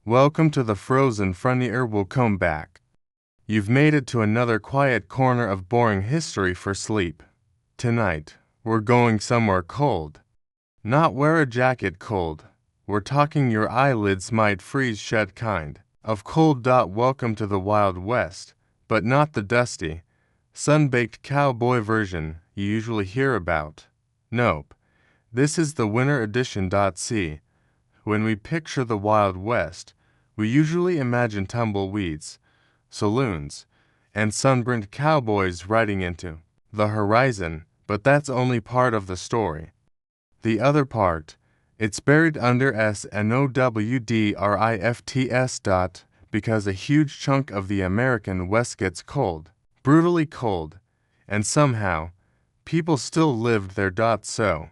Welcome to the Frozen Frontier. Welcome back. You've made it to another quiet corner of boring history for sleep. Tonight, we're going somewhere cold. Not wear a jacket cold. We're talking your eyelids might freeze shut kind of cold. Welcome to the Wild West, but not the dusty, sun-baked cowboy version you usually hear about. Nope. This is the winter edition. See, when we picture the Wild West, we usually imagine tumbleweeds, saloons, and sunburned cowboys riding into the horizon, but that's only part of the story. The other part, it's buried under SNOWDRIFTS. Because a huge chunk of the American West gets cold, brutally cold, and somehow, people still lived there. So,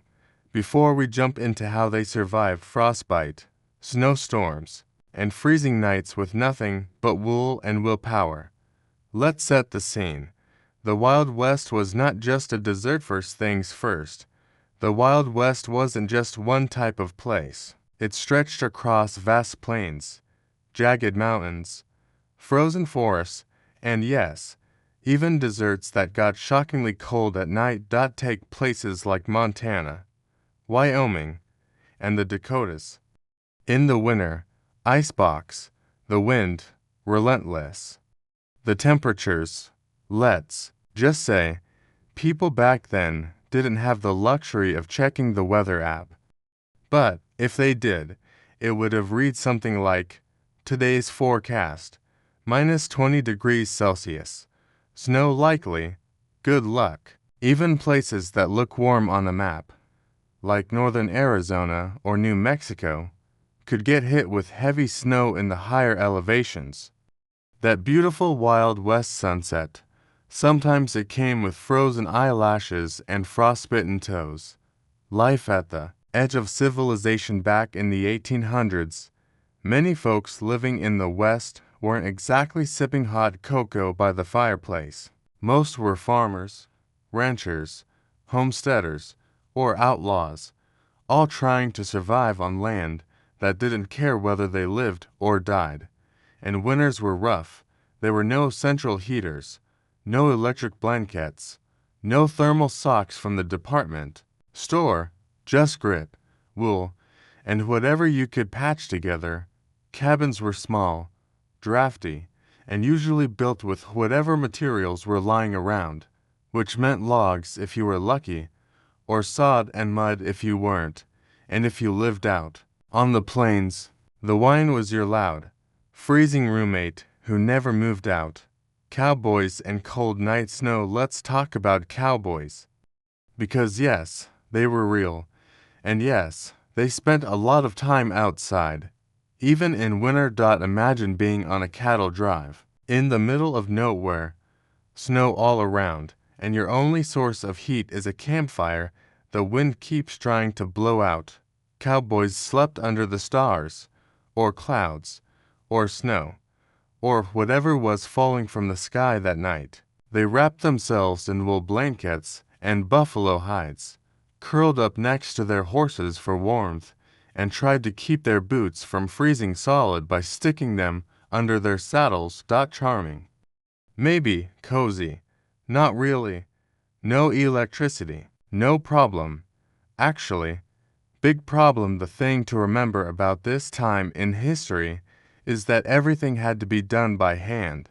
before we jump into how they survived frostbite, snowstorms, and freezing nights with nothing but wool and willpower, let's set the scene. The Wild West was not just a desert. First things first, the Wild West wasn't just one type of place. It stretched across vast plains, jagged mountains, frozen forests, and yes, even deserts that got shockingly cold at night. Take places like Montana, Wyoming, and the Dakotas. In the winter, icebox, the wind, relentless. The temperatures, let's just say, people back then didn't have the luxury of checking the weather app. But if they did, it would have read something like, today's forecast, minus 20 degrees Celsius, snow likely, good luck. Even places that look warm on a map, like northern Arizona or New Mexico, could get hit with heavy snow in the higher elevations. That beautiful Wild West sunset, sometimes it came with frozen eyelashes and frostbitten toes. Life at the edge of civilization back in the 1800s. Many folks living in the West weren't exactly sipping hot cocoa by the fireplace. Most were farmers, ranchers, homesteaders, or outlaws, all trying to survive on land that didn't care whether they lived or died. And winters were rough. There were no central heaters, no electric blankets, no thermal socks from the department store, just grit, wool, and whatever you could patch together. Cabins were small, drafty, and usually built with whatever materials were lying around, which meant logs if you were lucky, or sod and mud if you weren't, and if you lived out on the plains, the wine was your loud, freezing roommate who never moved out. Cowboys and cold night snow. Let's talk about cowboys. Because yes, they were real, and yes, they spent a lot of time outside. Even in winter. Imagine being on a cattle drive, in the middle of nowhere, snow all around, and your only source of heat is a campfire the wind keeps trying to blow out. Cowboys slept under the stars, or clouds, or snow, or whatever was falling from the sky that night. They wrapped themselves in wool blankets and buffalo hides, curled up next to their horses for warmth, and tried to keep their boots from freezing solid by sticking them under their saddles. Charming. Maybe cozy. Not really. No electricity. No problem. Actually, big problem. The thing to remember about this time in history is that everything had to be done by hand.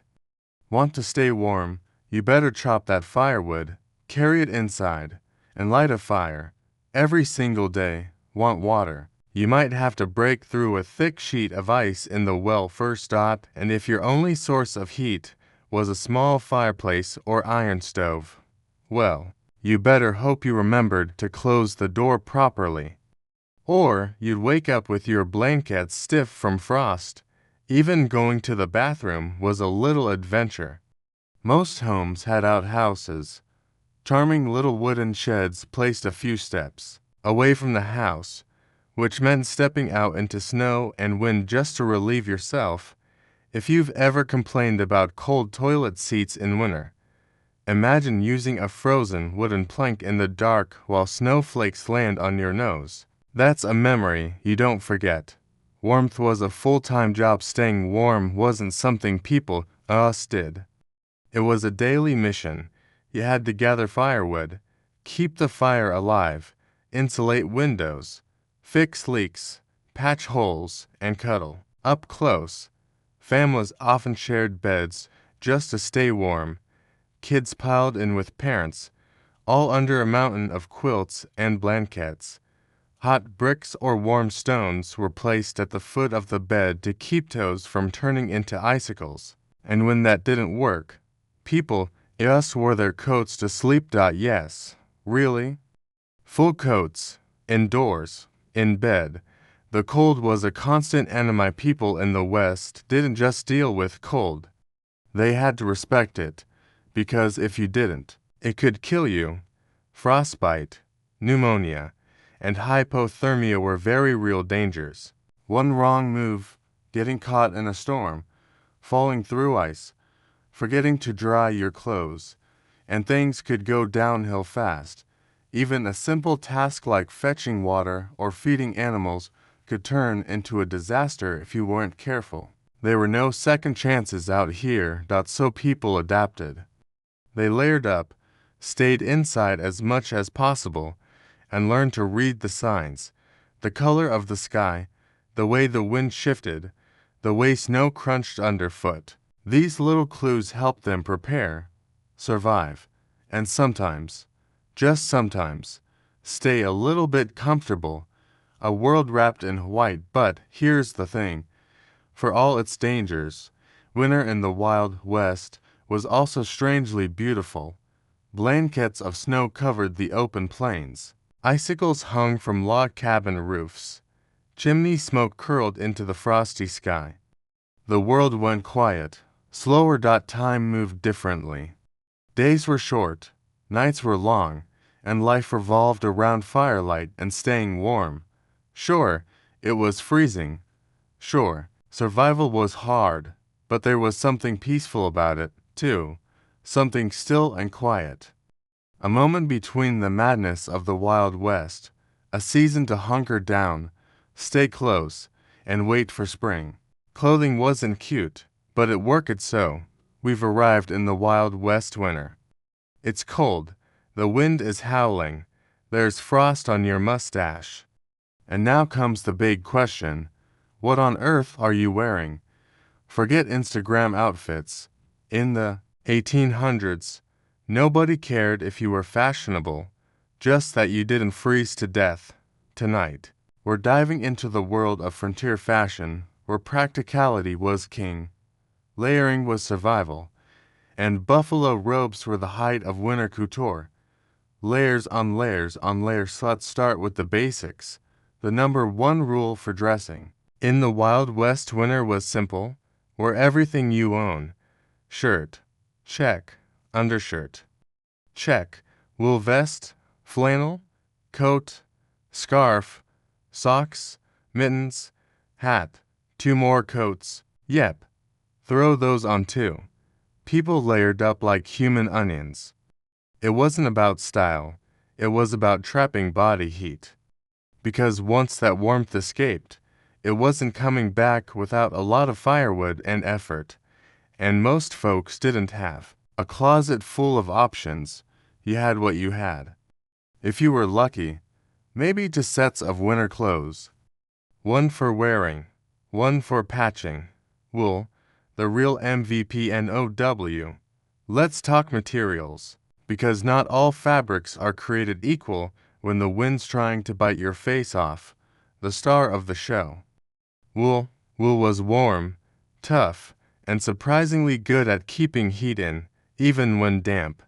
Want to stay warm, you better chop that firewood, carry it inside, and light a fire. Every single day. Want water, you might have to break through a thick sheet of ice in the well first. And if your only source of heat was a small fireplace or iron stove, well, you better hope you remembered to close the door properly. Or you'd wake up with your blankets stiff from frost. Even going to the bathroom was a little adventure. Most homes had outhouses, charming little wooden sheds placed a few steps away from the house, which meant stepping out into snow and wind just to relieve yourself. If you've ever complained about cold toilet seats in winter, imagine using a frozen wooden plank in the dark while snowflakes land on your nose. That's a memory you don't forget. Warmth was a full-time job. Staying warm wasn't something people us did. It was a daily mission. You had to gather firewood, keep the fire alive, insulate windows, fix leaks, patch holes, and cuddle up close. Families often shared beds just to stay warm. Kids piled in with parents, all under a mountain of quilts and blankets. Hot bricks or warm stones were placed at the foot of the bed to keep toes from turning into icicles. And when that didn't work, people just wore their coats to sleep. Yes, really? Full coats, indoors, in bed. The cold was a constant enemy. People in the West didn't just deal with cold. They had to respect it, because if you didn't, it could kill you. Frostbite, pneumonia, and hypothermia were very real dangers. One wrong move, getting caught in a storm, falling through ice, forgetting to dry your clothes, and things could go downhill fast. Even a simple task like fetching water or feeding animals could turn into a disaster if you weren't careful. There were no second chances out here. So people adapted. They layered up, stayed inside as much as possible, and learned to read the signs, the color of the sky, the way the wind shifted, the way snow crunched underfoot. These little clues helped them prepare, survive, and sometimes, just sometimes, stay a little bit comfortable. A world wrapped in white. But here's the thing. For all its dangers, winter in the Wild West was also strangely beautiful. Blankets of snow covered the open plains. Icicles hung from log cabin roofs. Chimney smoke curled into the frosty sky. The world went quiet, slower. Time moved differently. Days were short, nights were long, and life revolved around firelight and staying warm. Sure, it was freezing. Sure, survival was hard, but there was something peaceful about it, too. Something still and quiet. A moment between the madness of the Wild West, a season to hunker down, stay close, and wait for spring. Clothing wasn't cute, but it worked. So we've arrived in the Wild West winter. It's cold, the wind is howling, there's frost on your mustache. And now comes the big question. What on earth are you wearing? Forget Instagram outfits. In the 1800s, nobody cared if you were fashionable, just that you didn't freeze to death. Tonight, we're diving into the world of frontier fashion, where practicality was king, layering was survival, and buffalo robes were the height of winter couture. Layers on layers on layers. Let's start with the basics. The number one rule for dressing in the Wild West winter was simple. Wear everything you own. Shirt, check. Undershirt, check. Wool vest, flannel, coat, scarf, socks, mittens, hat. 2 more coats. Yep. Throw those on too. People layered up like human onions. It wasn't about style. It was about trapping body heat. Because once that warmth escaped, it wasn't coming back without a lot of firewood and effort. And most folks didn't have a closet full of options. You had what you had. If you were lucky, maybe 2 sets of winter clothes. One for wearing, one for patching. Wool, the real MVP. NOW. Let's talk materials, because not all fabrics are created equal. When the wind's trying to bite your face off, the star of the show. Wool was warm, tough, and surprisingly good at keeping heat in, even when damp.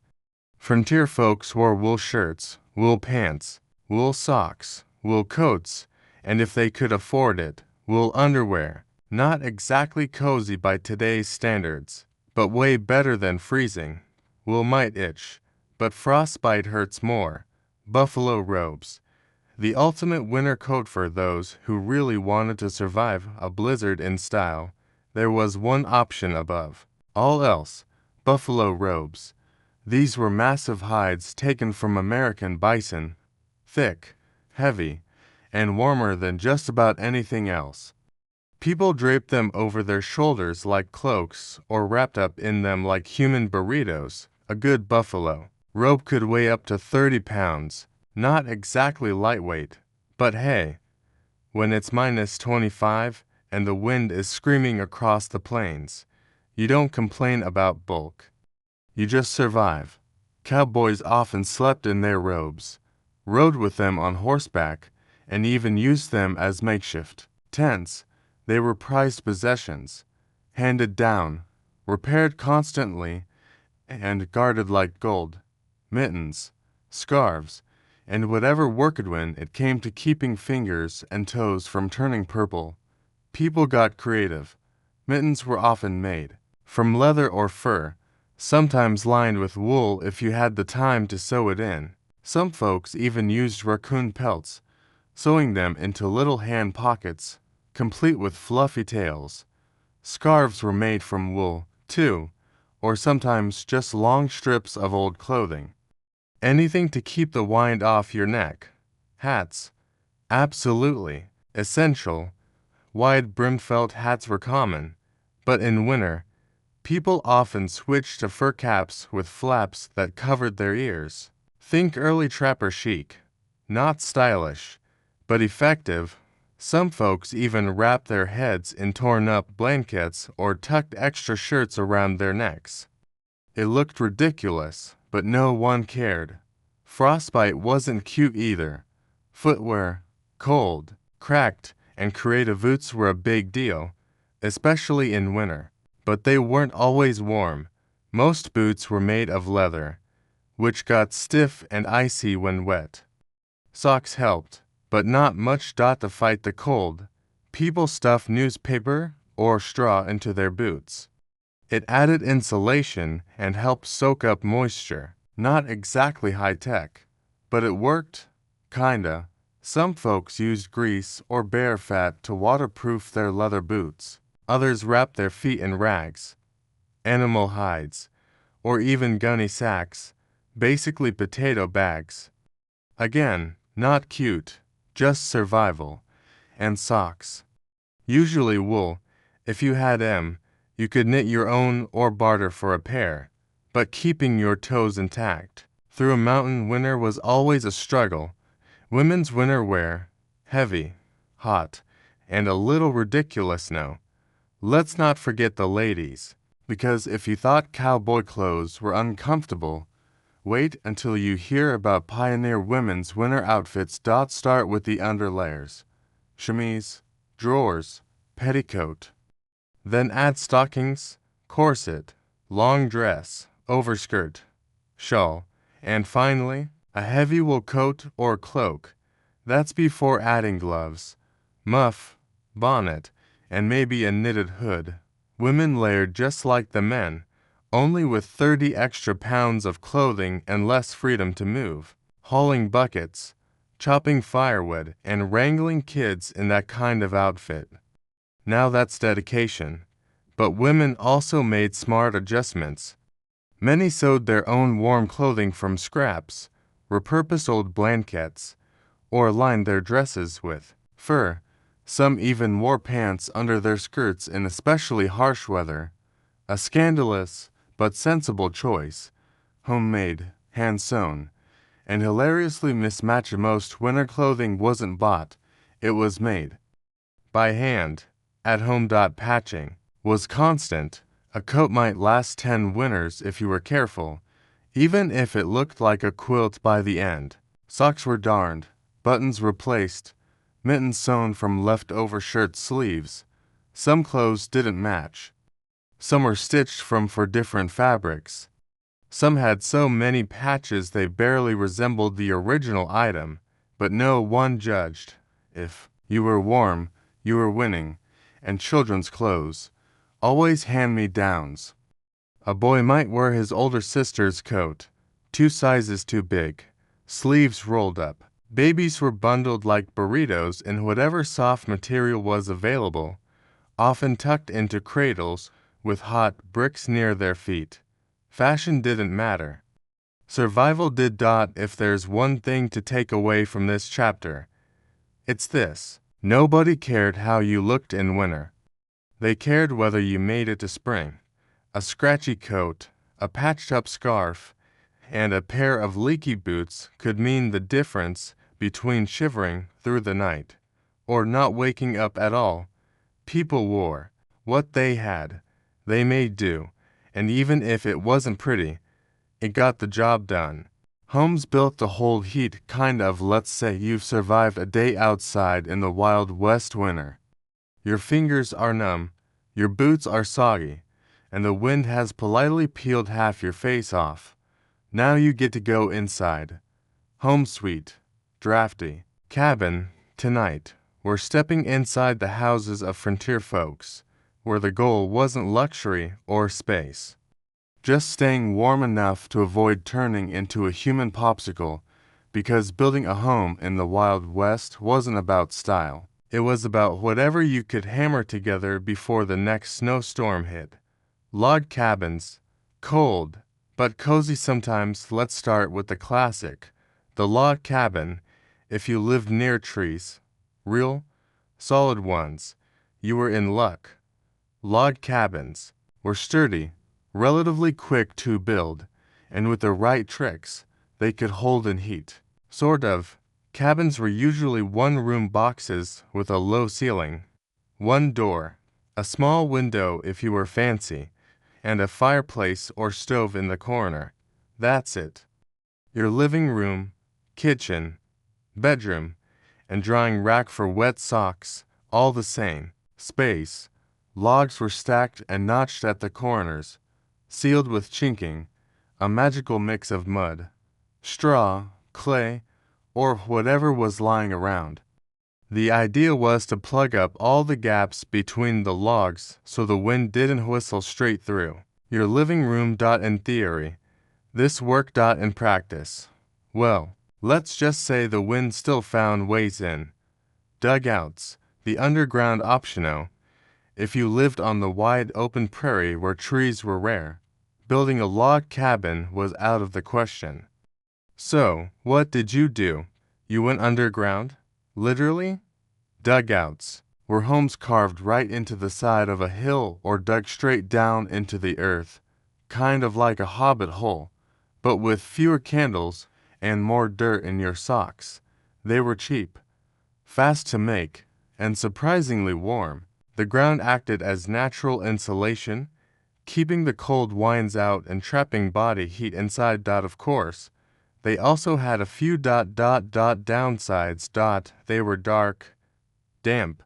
Frontier folks wore wool shirts, wool pants, wool socks, wool coats, and if they could afford it, wool underwear. Not exactly cozy by today's standards, but way better than freezing. Wool might itch, but frostbite hurts more. Buffalo robes. The ultimate winter coat for those who really wanted to survive a blizzard in style. There was one option above all else: buffalo robes. These were massive hides taken from American bison, thick, heavy, and warmer than just about anything else. People draped them over their shoulders like cloaks or wrapped up in them like human burritos. A good buffalo robe could weigh up to 30 pounds. Not exactly lightweight, but hey, when it's -25 and the wind is screaming across the plains, you don't complain about bulk. You just survive. Cowboys often slept in their robes, rode with them on horseback, and even used them as makeshift tents. They were prized possessions, handed down, repaired constantly, and guarded like gold. Mittens, scarves, and whatever worked when it came to keeping fingers and toes from turning purple. People got creative. Mittens were often made from leather or fur, sometimes lined with wool if you had the time to sew it in. Some folks even used raccoon pelts, sewing them into little hand pockets, complete with fluffy tails. Scarves were made from wool, too, or sometimes just long strips of old clothing. Anything to keep the wind off your neck. Hats. Absolutely. Essential. Wide-brimmed felt hats were common, but in winter, people often switched to fur caps with flaps that covered their ears. Think early trapper chic. Not stylish, but effective. Some folks even wrapped their heads in torn-up blankets or tucked extra shirts around their necks. It looked ridiculous, but no one cared. Frostbite wasn't cute either. Footwear, cold, cracked, and creative boots were a big deal, especially in winter. But they weren't always warm. Most boots were made of leather, which got stiff and icy when wet. Socks helped, but not much to fight the cold. People stuffed newspaper or straw into their boots. It added insulation and helped soak up moisture. Not exactly high-tech, but it worked, kinda. Some folks used grease or bear fat to waterproof their leather boots. Others wrapped their feet in rags, animal hides, or even gunny sacks, basically potato bags. Again, not cute, just survival. And socks. Usually wool. If you had them, you could knit your own or barter for a pair, but keeping your toes intact through a mountain winter was always a struggle. Women's winter wear, heavy, hot, and a little ridiculous now. Let's not forget the ladies, because if you thought cowboy clothes were uncomfortable, wait until you hear about pioneer women's winter outfits. Start with the underlayers: chemise, drawers, petticoat. Then add stockings, corset, long dress, overskirt, shawl, and finally, a heavy wool coat or cloak. That's before adding gloves, muff, bonnet, and maybe a knitted hood. Women layered just like the men, only with 30 extra pounds of clothing and less freedom to move, hauling buckets, chopping firewood, and wrangling kids in that kind of outfit. Now that's dedication. But women also made smart adjustments. Many sewed their own warm clothing from scraps, repurposed old blankets, or lined their dresses with fur. Some even wore pants under their skirts in especially harsh weather. A scandalous but sensible choice. Homemade, hand-sewn, and hilariously mismatched. Most winter clothing wasn't bought, it was made by hand, at home. Patching was constant. A coat might last 10 winters if you were careful, even if it looked like a quilt by the end. Socks were darned, buttons replaced, mittens sewn from leftover shirt sleeves. Some clothes didn't match. Some were stitched from different fabrics. Some had so many patches they barely resembled the original item, but no one judged. If you were warm, you were winning. And children's clothes, always hand-me-downs. A boy might wear his older sister's coat, 2 sizes too big, sleeves rolled up. Babies were bundled like burritos in whatever soft material was available, often tucked into cradles with hot bricks near their feet. Fashion didn't matter. Survival did. If there's one thing to take away from this chapter, it's this: Nobody cared how you looked in winter. They cared whether you made it to spring. A scratchy coat, a patched-up scarf, and a pair of leaky boots could mean the difference between shivering through the night or not waking up at all. People wore what they had. They made do, and even if it wasn't pretty, it got the job done. Homes built to hold heat, kind of. Let's say you've survived a day outside in the Wild West winter. Your fingers are numb, your boots are soggy, and the wind has politely peeled half your face off. Now you get to go inside. Home sweet, drafty, cabin, tonight. We're stepping inside the houses of frontier folks, where the goal wasn't luxury or space. Just staying warm enough to avoid turning into a human popsicle, because building a home in the Wild West wasn't about style. It was about whatever you could hammer together before the next snowstorm hit. Log cabins, cold, but cozy sometimes. Let's start with the classic, the log cabin. If you lived near trees, real, solid ones, you were in luck. Log cabins were sturdy, relatively quick to build, and with the right tricks, they could hold in heat. Sort of. Cabins were usually one-room boxes with a low ceiling, one door, a small window if you were fancy, and a fireplace or stove in the corner. That's it. Your living room, kitchen, bedroom, and drying rack for wet socks, all the same space. Logs were stacked and notched at the corners, sealed with chinking, a magical mix of mud, straw, clay, or whatever was lying around. The idea was to plug up all the gaps between the logs so the wind didn't whistle straight through your living room. In theory, this worked. In practice, well, let's just say the wind still found ways in. Dugouts, the underground optional. If you lived on the wide open prairie where trees were rare, building a log cabin was out of the question. So, what did you do? You went underground? Literally? Dugouts were homes carved right into the side of a hill or dug straight down into the earth, kind of like a hobbit hole, but with fewer candles and more dirt in your socks. They were cheap, fast to make, and surprisingly warm. The ground acted as natural insulation, keeping the cold winds out and trapping body heat inside. Of course, they also had a few downsides. They were dark, damp,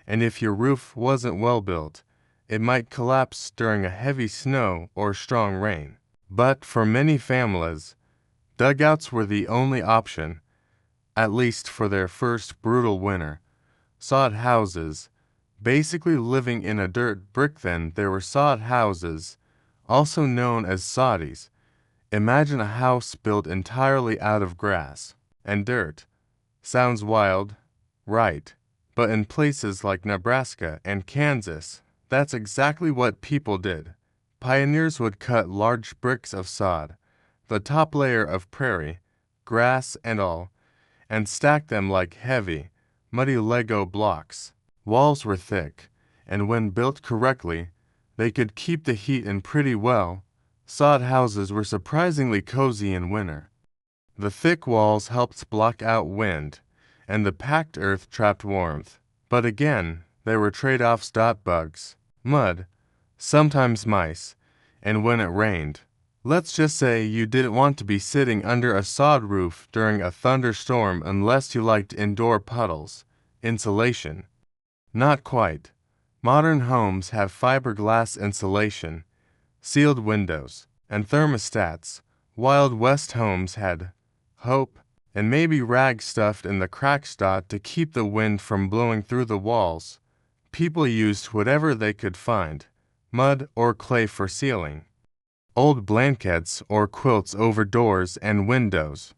and if your roof wasn't well built, it might collapse during a heavy snow or strong rain. But for many families, dugouts were the only option, at least for their first brutal winter. Sod houses, basically living in a dirt brick. Then there were sod houses, also known as soddies. Imagine a house built entirely out of grass and dirt. Sounds wild, right? But in places like Nebraska and Kansas, that's exactly what people did. Pioneers would cut large bricks of sod, the top layer of prairie, grass and all, and stack them like heavy, muddy Lego blocks. Walls were thick, and when built correctly, they could keep the heat in pretty well. Sod houses were surprisingly cozy in winter. The thick walls helped block out wind, and the packed earth trapped warmth. But again, there were trade-offs. Bugs, mud, sometimes mice, and when it rained. Let's just say you didn't want to be sitting under a sod roof during a thunderstorm unless you liked indoor puddles. Insulation. Not quite. Modern homes have fiberglass insulation, sealed windows, and thermostats. Wild West homes had hope and maybe rags stuffed in the cracks. To keep the wind from blowing through the walls, people used whatever they could find, mud or clay for sealing, old blankets or quilts over doors and windows,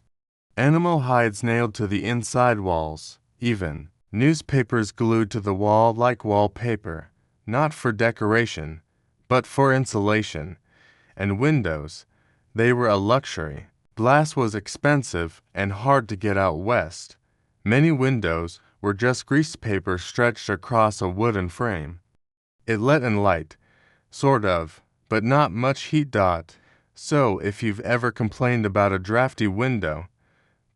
animal hides nailed to the inside walls, even newspapers glued to the wall like wallpaper, not for decoration, but for insulation. And windows, they were a luxury. Glass was expensive and hard to get out west. Many windows were just grease paper stretched across a wooden frame. It let in light, sort of, but not much heat. So if you've ever complained about a drafty window,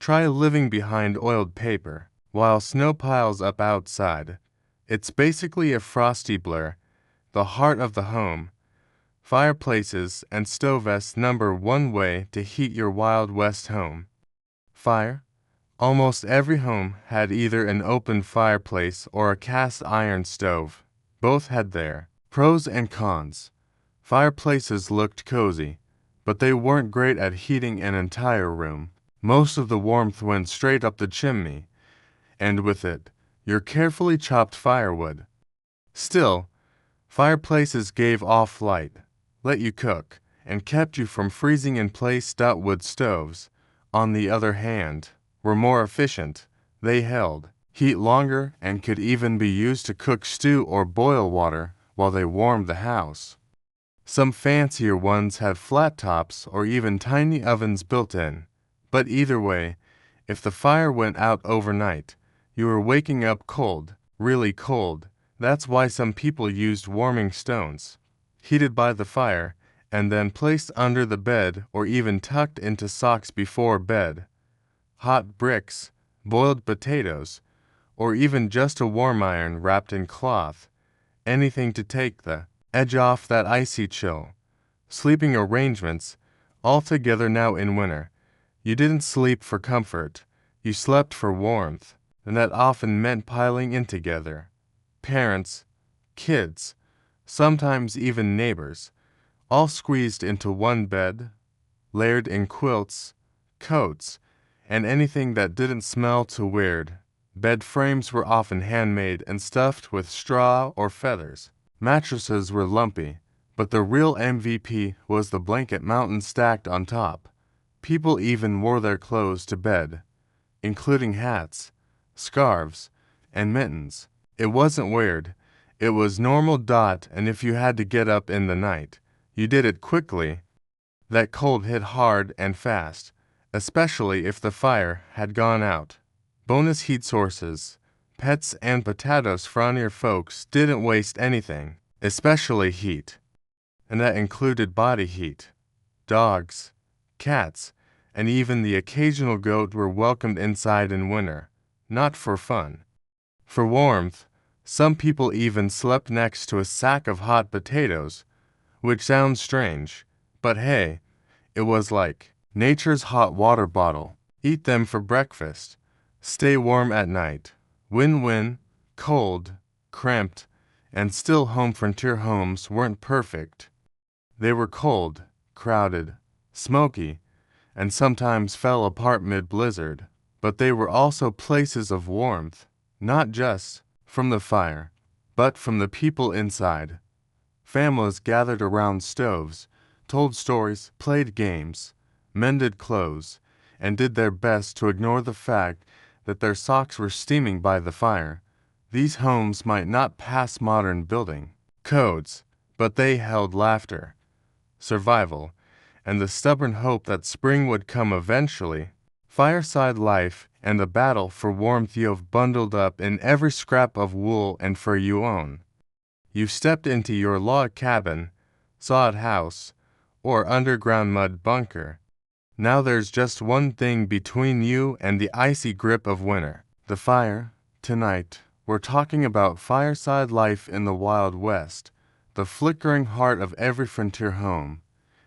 try living behind oiled paper while snow piles up outside. It's basically a frosty blur, the heart of the home. Fireplaces and stovevests number one way to heat your Wild West home. Fire. Almost every home had either an open fireplace or a cast iron stove. Both had their pros and cons. Fireplaces looked cozy, but they weren't great at heating an entire room. Most of the warmth went straight up the chimney, and with it, your carefully chopped firewood. Still, fireplaces gave off light, let you cook, and kept you from freezing in place. Wood stoves, on the other hand, were more efficient. They held heat longer and could even be used to cook stew or boil water while they warmed the house. Some fancier ones had flat tops or even tiny ovens built in. But either way, if the fire went out overnight, you were waking up cold, really cold. That's why some people used warming stones, heated by the fire, and then placed under the bed or even tucked into socks before bed. Hot bricks, boiled potatoes, or even just a warm iron wrapped in cloth, anything to take the edge off that icy chill. Sleeping arrangements, all together now in winter. You didn't sleep for comfort, you slept for warmth, and that often meant piling in together. Parents, kids, sometimes even neighbors, all squeezed into one bed, layered in quilts, coats, and anything that didn't smell too weird. Bed frames were often handmade and stuffed with straw or feathers. Mattresses were lumpy, but the real MVP was the blanket mountain stacked on top. People even wore their clothes to bed, including hats, scarves, and mittens. It wasn't weird. It was normal. And if you had to get up in the night, you did it quickly. That cold hit hard and fast, especially if the fire had gone out. Bonus heat sources. Pets and potatoes. Frontier folks didn't waste anything, especially heat. And that included body heat. Dogs, cats, and even the occasional goat were welcomed inside in winter, not for fun. For warmth, some people even slept next to a sack of hot potatoes, which sounds strange, but hey, it was like nature's hot water bottle. Eat them for breakfast. Stay warm at night. Win-win. Cold, cramped, and still home. Frontier homes weren't perfect. They were cold, crowded, smoky, and sometimes fell apart mid-blizzard. But they were also places of warmth, not just from the fire, but from the people inside. Families gathered around stoves, told stories, played games, mended clothes, and did their best to ignore the fact that their socks were steaming by the fire. These homes might not pass modern building codes, but they held laughter, survival, and the stubborn hope that spring would come eventually. Fireside life and the battle for warmth. You've bundled up in every scrap of wool and fur you own. You stepped into your log cabin, sod house, or underground mud bunker. Now there's just one thing between you and the icy grip of winter: the fire. Tonight, we're talking about fireside life in the Wild West, the flickering heart of every frontier home,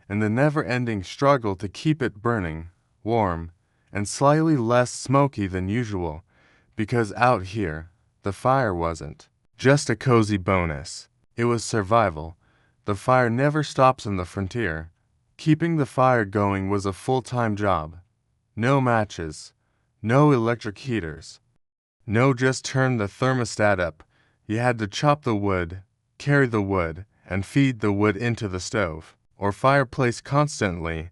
and the never-ending struggle to keep it burning, warm, and slightly less smoky than usual, because out here, the fire wasn't just a cozy bonus. It was survival. The fire never stops on the frontier. Keeping the fire going was a full-time job. No matches, no electric heaters, no just turn the thermostat up. You had to chop the wood, carry the wood, and feed the wood into the stove or fireplace constantly.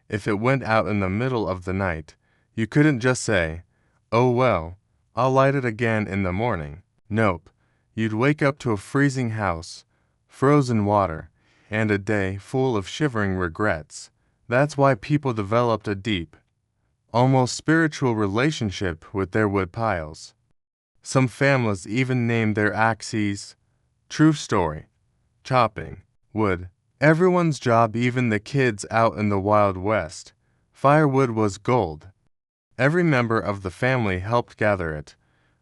If it went out in the middle of the night, you couldn't just say, "Oh well, I'll light it again in the morning." Nope. You'd wake up to a freezing house, frozen water, and a day full of shivering regrets. That's why people developed a deep, almost spiritual relationship with their wood piles. Some families even named their axes. True story. Chopping wood. Everyone's job, even the kids out in the Wild West. Firewood was gold. Every member of the family helped gather it,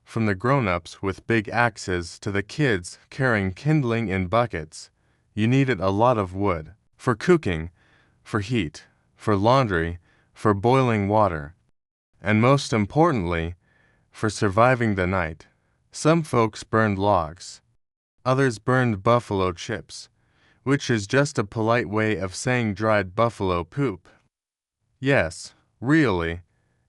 from the grown-ups with big axes to the kids carrying kindling in buckets. You needed a lot of wood. For cooking, for heat, for laundry, for boiling water, and most importantly, for surviving the night. Some folks burned logs. Others burned buffalo chips, which is just a polite way of saying dried buffalo poop. Yes, really,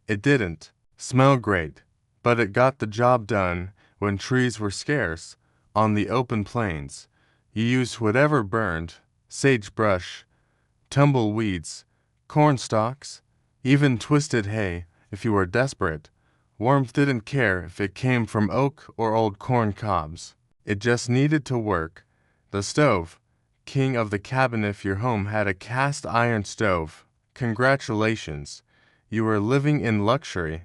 it didn't smell great, but it got the job done when trees were scarce on the open plains. You used whatever burned, sagebrush, tumbleweeds, corn stalks, even twisted hay if you were desperate. Warmth didn't care if it came from oak or old corn cobs. It just needed to work. The stove, king of the cabin. If your home had a cast iron stove, congratulations, you were living in luxury.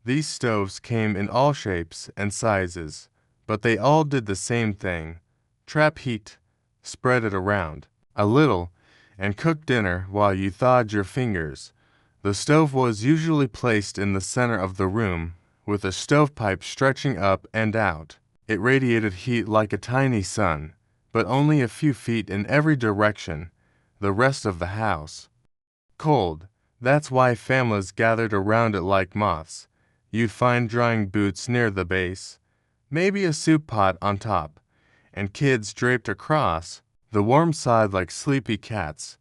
These stoves came in all shapes and sizes, but they all did the same thing: trap heat, spread it around a little, and cook dinner while you thawed your fingers. The stove was usually placed in the center of the room, with a stovepipe stretching up and out. It radiated heat like a tiny sun, but only a few feet in every direction. The rest of the house cold. That's why families gathered around it like moths. You'd find drying boots near the base, maybe a soup pot on top, and kids draped across the warm side like sleepy cats.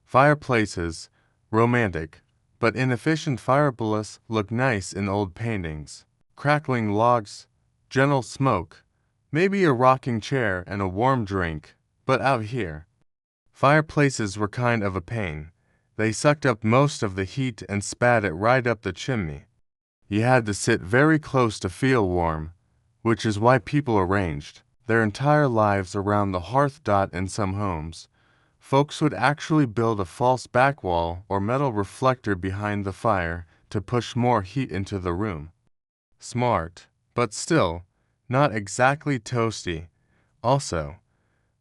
Fireplaces, romantic, but inefficient. Fireplaces look nice in old paintings. Crackling logs, gentle smoke, maybe a rocking chair and a warm drink. But out here, fireplaces were kind of a pain. They sucked up most of the heat and spat it right up the chimney. You had to sit very close to feel warm, which is why people arranged their entire lives around the hearth. In some homes, folks would actually build a false back wall or metal reflector behind the fire to push more heat into the room. Smart, but still, not exactly toasty. Also,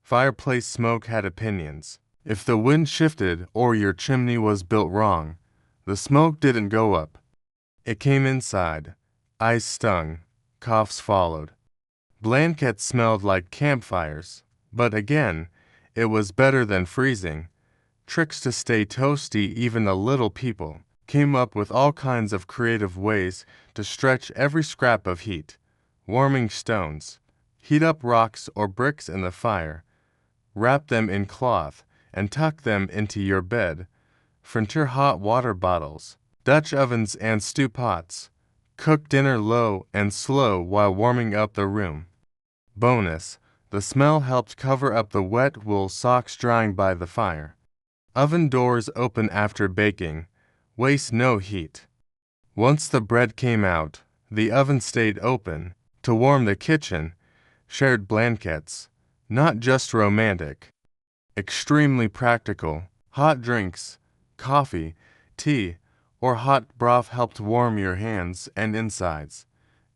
fireplace smoke had opinions. If the wind shifted or your chimney was built wrong, the smoke didn't go up. It came inside. Eyes stung. Coughs followed. Blankets smelled like campfires. But again, it was better than freezing. Tricks to stay toasty. Even the little people came up with all kinds of creative ways to stretch every scrap of heat. Warming stones. Heat up rocks or bricks in the fire. Wrap them in cloth and tuck them into your bed. Frontier hot water bottles, Dutch ovens and stew pots. Cook dinner low and slow while warming up the room. Bonus: the smell helped cover up the wet wool socks drying by the fire. Oven doors open after baking. Waste no heat. Once the bread came out, the oven stayed open to warm the kitchen. Shared blankets. Not just romantic. Extremely practical. Hot drinks, coffee, tea, or hot broth helped warm your hands and insides,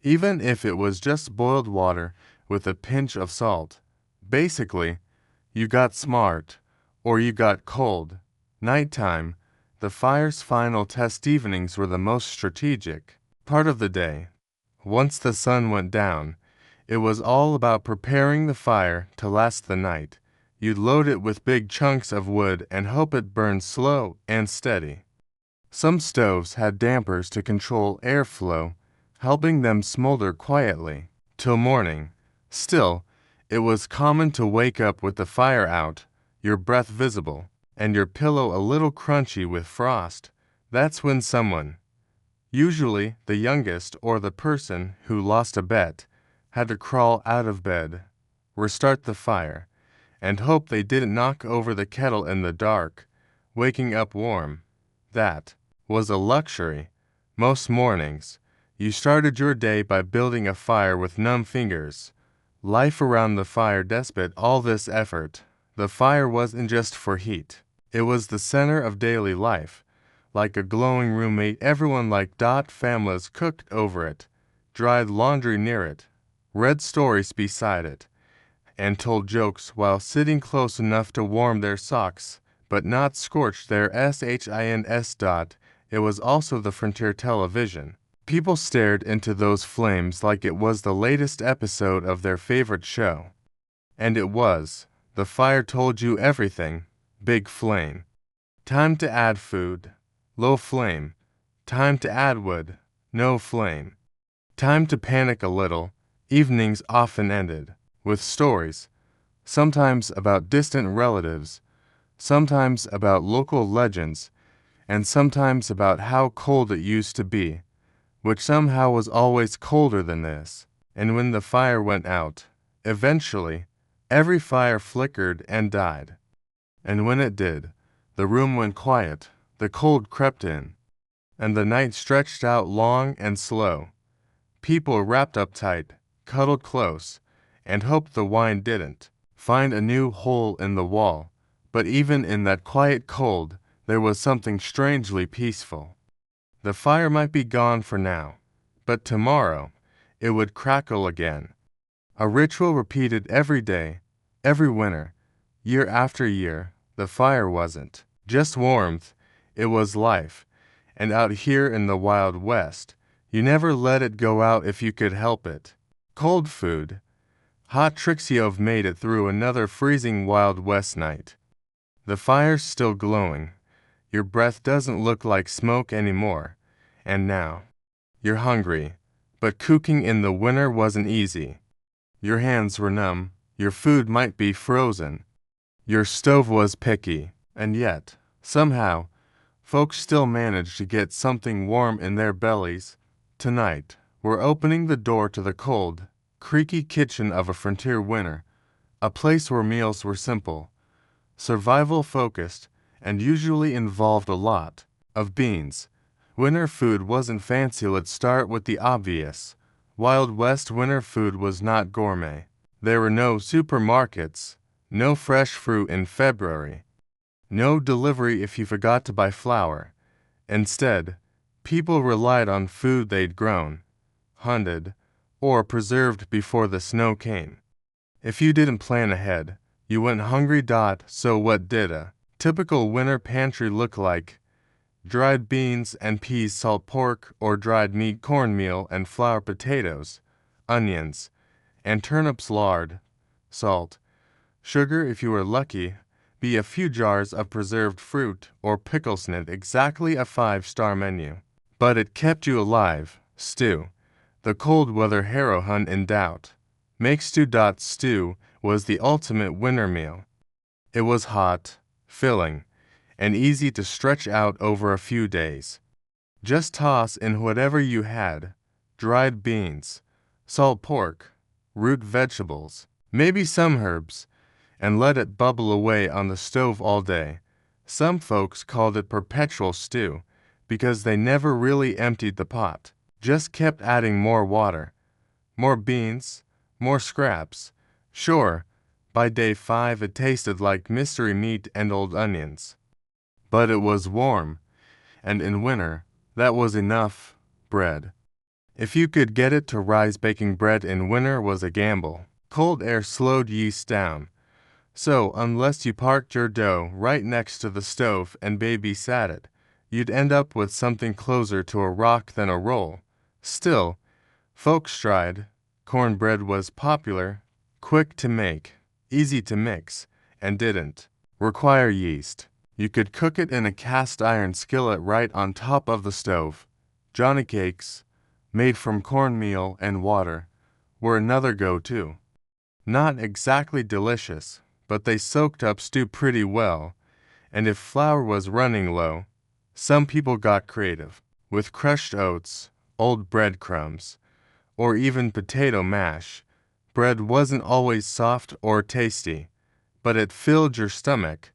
even if it was just boiled water with a pinch of salt. Basically, you got smart, or you got cold. Nighttime, the fire's final test. Evenings were the most strategic part of the day. Once the sun went down, it was all about preparing the fire to last the night. You'd load it with big chunks of wood and hope it burned slow and steady. Some stoves had dampers to control airflow, helping them smolder quietly till morning. Still, it was common to wake up with the fire out, your breath visible, and your pillow a little crunchy with frost. That's when someone, usually the youngest or the person who lost a bet, had to crawl out of bed, restart the fire, and hope they didn't knock over the kettle in the dark. Waking up warm, that was a luxury. Most mornings, you started your day by building a fire with numb fingers. Life around the fire despite all this effort. The fire wasn't just for heat. It was the center of daily life. Like a glowing roommate, everyone liked. Families cooked over it. dried laundry near it, read stories beside it, and told jokes while sitting close enough to warm their socks, but not scorch their shins. It was also the Frontier Television. People stared into those flames like it was the latest episode of their favorite show. And it was. The fire told you everything. Big flame. Time to add food. Low flame. Time to add wood. No flame. Time to panic a little. Evenings often ended with stories, sometimes about distant relatives, sometimes about local legends, and sometimes about how cold it used to be, which somehow was always colder than this. And when the fire went out, eventually, every fire flickered and died. And when it did, the room went quiet, the cold crept in, and the night stretched out long and slow. People wrapped up tight, cuddled close, and hoped the wine didn't find a new hole in the wall. But even in that quiet cold, there was something strangely peaceful. The fire might be gone for now, but tomorrow it would crackle again. A ritual repeated every day, every winter, year after year. The fire wasn't just warmth, it was life. And out here in the Wild West, you never let it go out if you could help it. Cold food. Hot tricks you've made it through another freezing Wild West night. The fire's still glowing. Your breath doesn't look like smoke anymore. And now, you're hungry. But cooking in the winter wasn't easy. Your hands were numb. Your food might be frozen. Your stove was picky. And yet, somehow, folks still managed to get something warm in their bellies. Tonight, we're opening the door to the cold, creaky kitchen of a frontier winter, a place where meals were simple, survival-focused, and usually involved a lot of beans. Winter food wasn't fancy. Let's start with the obvious. Wild West winter food was not gourmet. There were no supermarkets, no fresh fruit in February, no delivery if you forgot to buy flour. Instead, people relied on food they'd grown, hunted, or preserved before the snow came. If you didn't plan ahead, you went hungry. So what did a typical winter pantry look like? Dried beans and peas, salt pork or dried meat, cornmeal and flour, potatoes, onions, and turnips, lard, salt, sugar if you were lucky, be a few jars of preserved fruit or pickles. Not exactly a 5-star menu, but it kept you alive. Stew. The cold weather hero hunt in doubt. Make stew. Stew was the ultimate winter meal. It was hot, filling, and easy to stretch out over a few days. Just toss in whatever you had, dried beans, salt pork, root vegetables, maybe some herbs, and let it bubble away on the stove all day. Some folks called it perpetual stew because they never really emptied the pot, just kept adding more water, more beans, more scraps. Sure, by day 5 it tasted like mystery meat and old onions. But it was warm, and in winter, that was enough. Bread. If you could get it to rise, baking bread in winter was a gamble. Cold air slowed yeast down. So, unless you parked your dough right next to the stove and babysat it, you'd end up with something closer to a rock than a roll. Still, folks tried. Cornbread was popular, quick to make, easy to mix, and didn't require yeast. You could cook it in a cast-iron skillet right on top of the stove. Johnny cakes, made from cornmeal and water, were another go-to. Not exactly delicious, but they soaked up stew pretty well, and if flour was running low, some people got creative with crushed oats, old breadcrumbs, or even potato mash. Bread wasn't always soft or tasty, but it filled your stomach.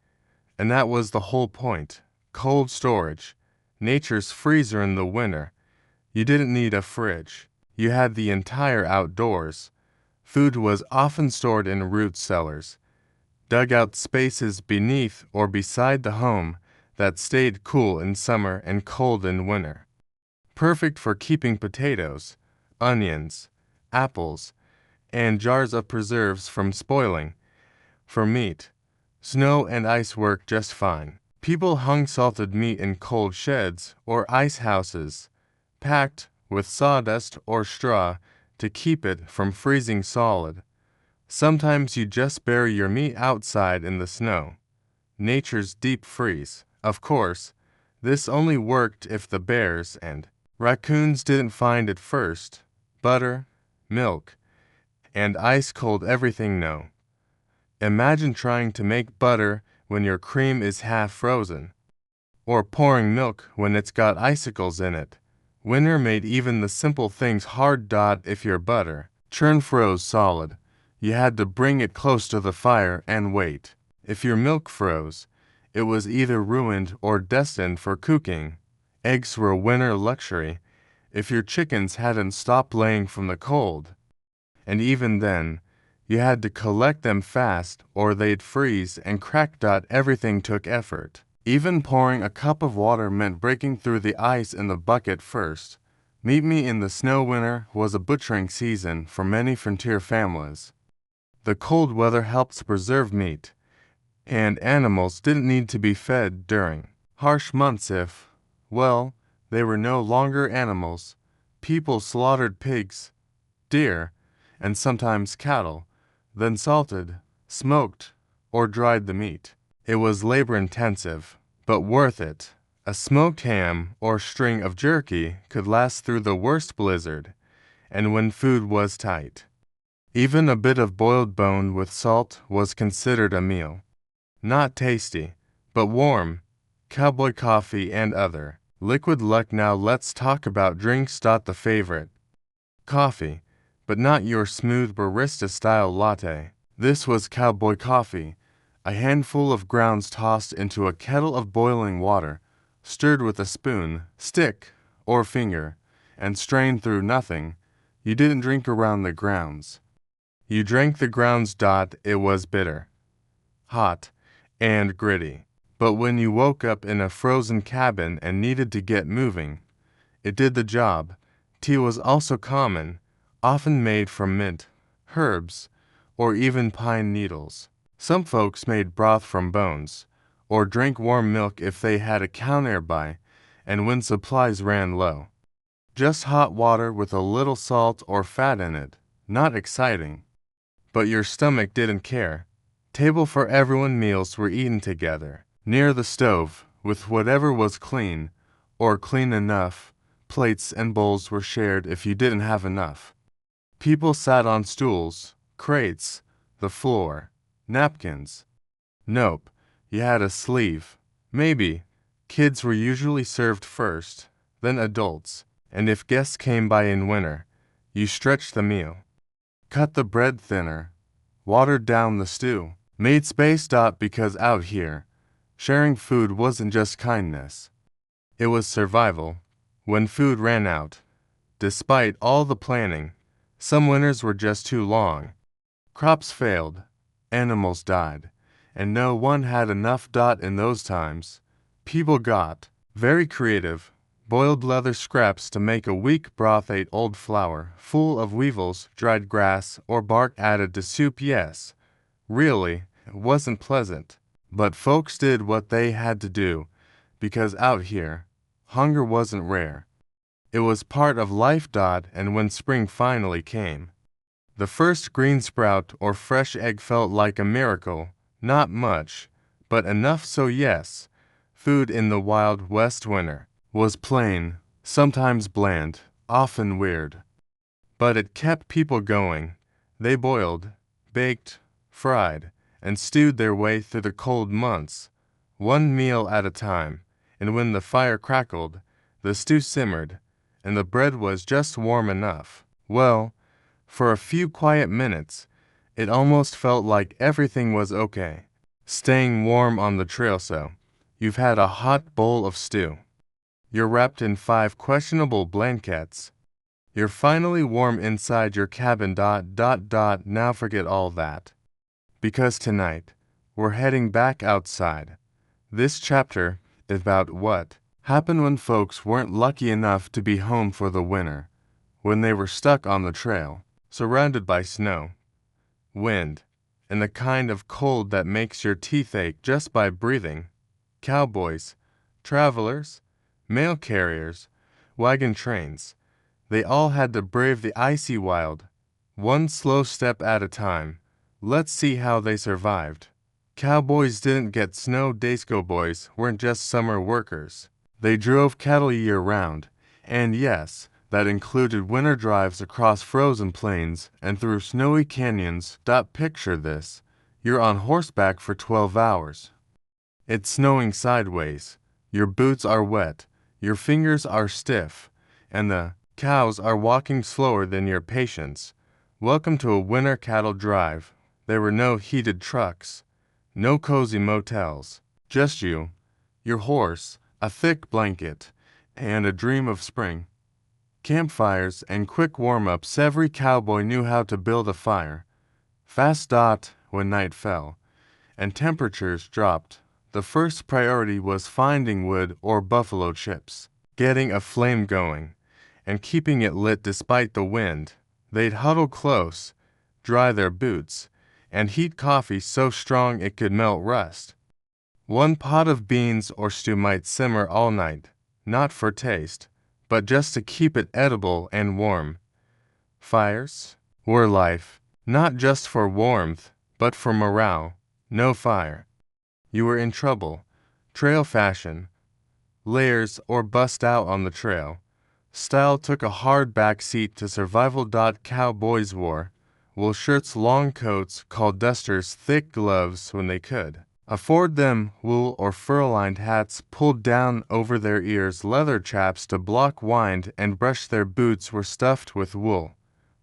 And that was the whole point. Cold storage. Nature's freezer in the winter. You didn't need a fridge. You had the entire outdoors. Food was often stored in root cellars, dugout spaces beneath or beside the home that stayed cool in summer and cold in winter. Perfect for keeping potatoes, onions, apples, and jars of preserves from spoiling. For meat, snow and ice worked just fine. People hung salted meat in cold sheds or ice houses, packed with sawdust or straw to keep it from freezing solid. Sometimes you just bury your meat outside in the snow. Nature's deep freeze. Of course, this only worked if the bears and raccoons didn't find it first. Butter, milk, and ice-cold everything no. Imagine trying to make butter when your cream is half frozen, or pouring milk when it's got icicles in it. Winter made even the simple things hard. If your butter churn froze solid, you had to bring it close to the fire and wait. If your milk froze, it was either ruined or destined for cooking. Eggs were a winter luxury if your chickens hadn't stopped laying from the cold. And even then, you had to collect them fast or they'd freeze and crack. Everything took effort. Even pouring a cup of water meant breaking through the ice in the bucket first. Meet me in the snow. Winter was a butchering season for many frontier families. The cold weather helped preserve meat, and animals didn't need to be fed during harsh months if, well, they were no longer animals. People slaughtered pigs, deer, and sometimes cattle, then salted, smoked, or dried the meat. It was labor-intensive, but worth it. A smoked ham or string of jerky could last through the worst blizzard, and when food was tight. Even a bit of boiled bone with salt was considered a meal. Not tasty, but warm. Cowboy coffee and other liquid luck. Now let's talk about drinks. The favorite. Coffee, but not your smooth barista-style latte. This was cowboy coffee, a handful of grounds tossed into a kettle of boiling water, stirred with a spoon, stick, or finger, and strained through nothing. You didn't drink around the grounds. You drank the grounds. It was bitter, hot, and gritty. But when you woke up in a frozen cabin and needed to get moving, it did the job. Tea was also common, often made from mint, herbs, or even pine needles. Some folks made broth from bones, or drank warm milk if they had a cow nearby, and when supplies ran low. Just hot water with a little salt or fat in it. Not exciting. But your stomach didn't care. Table for everyone. Meals were eaten together, near the stove, with whatever was clean, or clean enough. Plates and bowls were shared if you didn't have enough. People sat on stools, crates, the floor, napkins. Nope, you had a sleeve. Maybe. Kids were usually served first, then adults, and if guests came by in winter, you stretched the meal. Cut the bread thinner, watered down the stew, made space. Because out here, sharing food wasn't just kindness. It was survival. When food ran out, despite all the planning, some winters were just too long. Crops failed, animals died, and no one had enough. In those times, people got very creative. Boiled leather scraps to make a weak broth. Ate old flour, full of weevils, dried grass, or bark added to soup. Yes, really, it wasn't pleasant. But folks did what they had to do, because out here, hunger wasn't rare. It was part of life. And when spring finally came, the first green sprout or fresh egg felt like a miracle. Not much, but enough. So yes, food in the Wild West winter was plain, sometimes bland, often weird. But it kept people going. They boiled, baked, fried, and stewed their way through the cold months, one meal at a time, and when the fire crackled, the stew simmered, and the bread was just warm enough. Well, for a few quiet minutes, it almost felt like everything was okay. Staying warm on the trail. So, you've had a hot bowl of stew. You're wrapped in 5 questionable blankets. You're finally warm inside your cabin. Now forget all that. Because tonight, we're heading back outside. This chapter is about what happened when folks weren't lucky enough to be home for the winter. when they were stuck on the trail, surrounded by snow, wind, and the kind of cold that makes your teeth ache just by breathing. Cowboys, travelers, mail carriers, wagon trains, they all had to brave the icy wild, one slow step at a time. Let's see how they survived. Cowboys didn't get snow. Disco boys weren't just summer workers. They drove cattle year-round, and yes, that included winter drives across frozen plains and through snowy canyons. Picture this. You're on horseback for 12 hours. It's snowing sideways. Your boots are wet, your fingers are stiff, and the cows are walking slower than your patience. Welcome to a winter cattle drive. There were no heated trucks, no cozy motels, just you, your horse, a thick blanket, and a dream of spring. Campfires and quick warm-ups. Every cowboy knew how to build a fire. Fast. When night fell and temperatures dropped, the first priority was finding wood or buffalo chips, getting a flame going, and keeping it lit despite the wind. They'd huddle close, dry their boots, and heat coffee so strong it could melt rust. One pot of beans or stew might simmer all night, not for taste, but just to keep it edible and warm. Fires were life, not just for warmth, but for morale. No fire, you were in trouble. Trail fashion, layers or bust out on the trail. Style took a hard back seat to survival. Cowboys wore wool shirts, long coats called dusters, thick gloves when they could afford them, wool or fur-lined hats pulled down over their ears, leather chaps to block wind and brush. Their boots were stuffed with wool,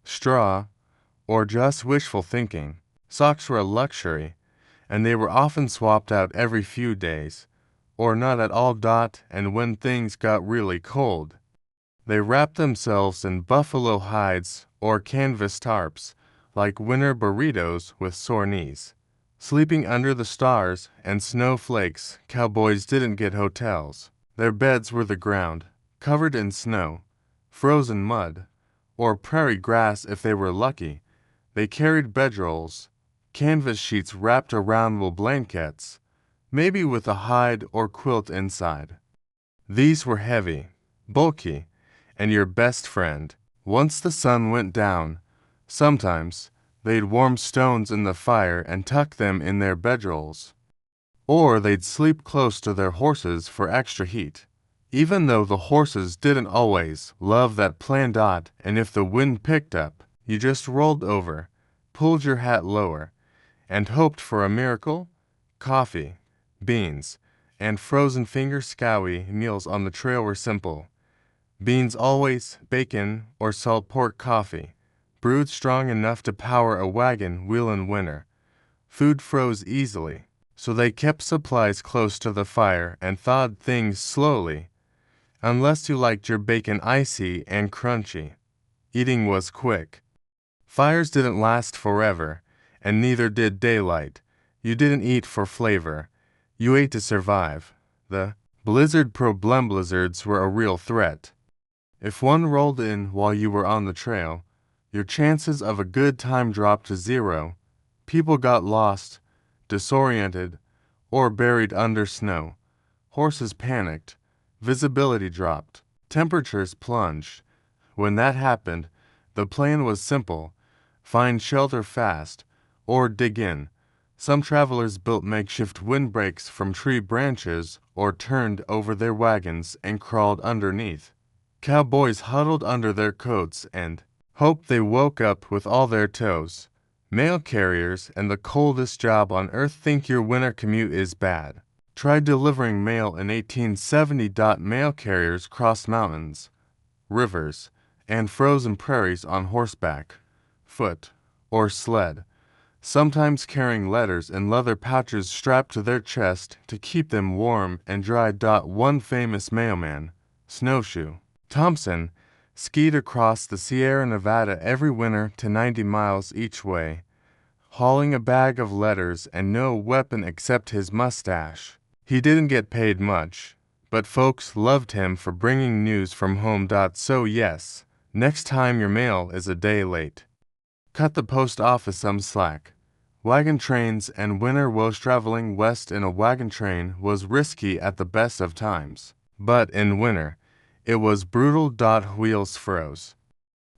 straw, or just wishful thinking. Socks were a luxury, and they were often swapped out every few days, or not at all. And when things got really cold, they wrapped themselves in buffalo hides or canvas tarps, like winter burritos with sore knees. Sleeping under the stars and snowflakes. Cowboys didn't get hotels. Their beds were the ground, covered in snow, frozen mud, or prairie grass if they were lucky. They carried bedrolls, canvas sheets wrapped around wool blankets, maybe with a hide or quilt inside. These were heavy, bulky, and your best friend. Once the sun went down, sometimes they'd warm stones in the fire and tuck them in their bedrolls. Or they'd sleep close to their horses for extra heat, even though the horses didn't always love that plan. And if the wind picked up, you just rolled over, pulled your hat lower, and hoped for a miracle. Coffee, beans, and frozen finger scowie meals on the trail were simple. Beans always, bacon or salt pork. Coffee, brewed strong enough to power a wagon wheel in winter. Food froze easily, so they kept supplies close to the fire and thawed things slowly. Unless you liked your bacon icy and crunchy, eating was quick. Fires didn't last forever, and neither did daylight. You didn't eat for flavor. You ate to survive. The blizzards were a real threat. If one rolled in while you were on the trail, your chances of a good time dropped to zero. People got lost, disoriented, or buried under snow. Horses panicked. Visibility dropped. Temperatures plunged. When that happened, the plan was simple: find shelter fast, or dig in. Some travelers built makeshift windbreaks from tree branches or turned over their wagons and crawled underneath. Cowboys huddled under their coats and hoped they woke up with all their toes. Mail carriers and the coldest job on earth. Think your winter commute is bad? Try delivering mail in 1870. Mail carriers crossed mountains, rivers, and frozen prairies on horseback, foot, or sled, sometimes carrying letters in leather pouches strapped to their chest to keep them warm and dry. One famous mailman, Snowshoe Thompson, skied across the Sierra Nevada every winter to 90 miles each way, hauling a bag of letters and no weapon except his mustache. He didn't get paid much, but folks loved him for bringing news from home. So yes, Next time your mail is a day late, cut the post office some slack. Wagon trains and winter was traveling west in a wagon train was risky at the best of times. But in winter, it was brutal. Wheels froze.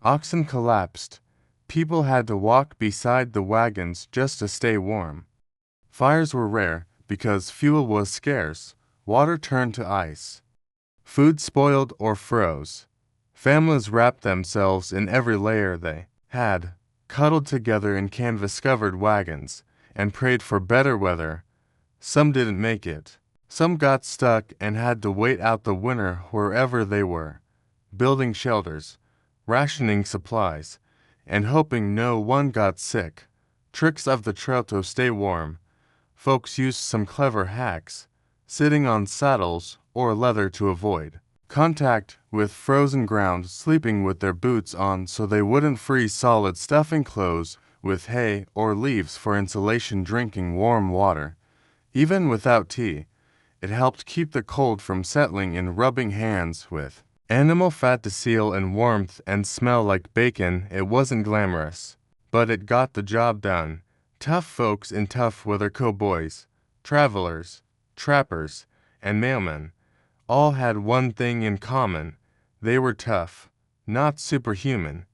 Oxen collapsed. People had to walk beside the wagons just to stay warm. Fires were rare because fuel was scarce. Water turned to ice. Food spoiled or froze. Families wrapped themselves in every layer they had, cuddled together in canvas-covered wagons, and prayed for better weather. Some didn't make it. Some got stuck and had to wait out the winter wherever they were, building shelters, rationing supplies, and hoping no one got sick. Tricks of the trail to stay warm. Folks used some clever hacks, sitting on saddles or leather to avoid contact with frozen ground, sleeping with their boots on so they wouldn't freeze, solid stuffing clothes with hay or leaves for insulation, drinking warm water. Even without tea, it helped keep the cold from settling in, rubbing hands with animal fat to seal in warmth and smell like bacon. It wasn't glamorous, but it got the job done. Tough folks in tough weather, cowboys, travelers, trappers, and mailmen, all had one thing in common. They were tough, not superhuman,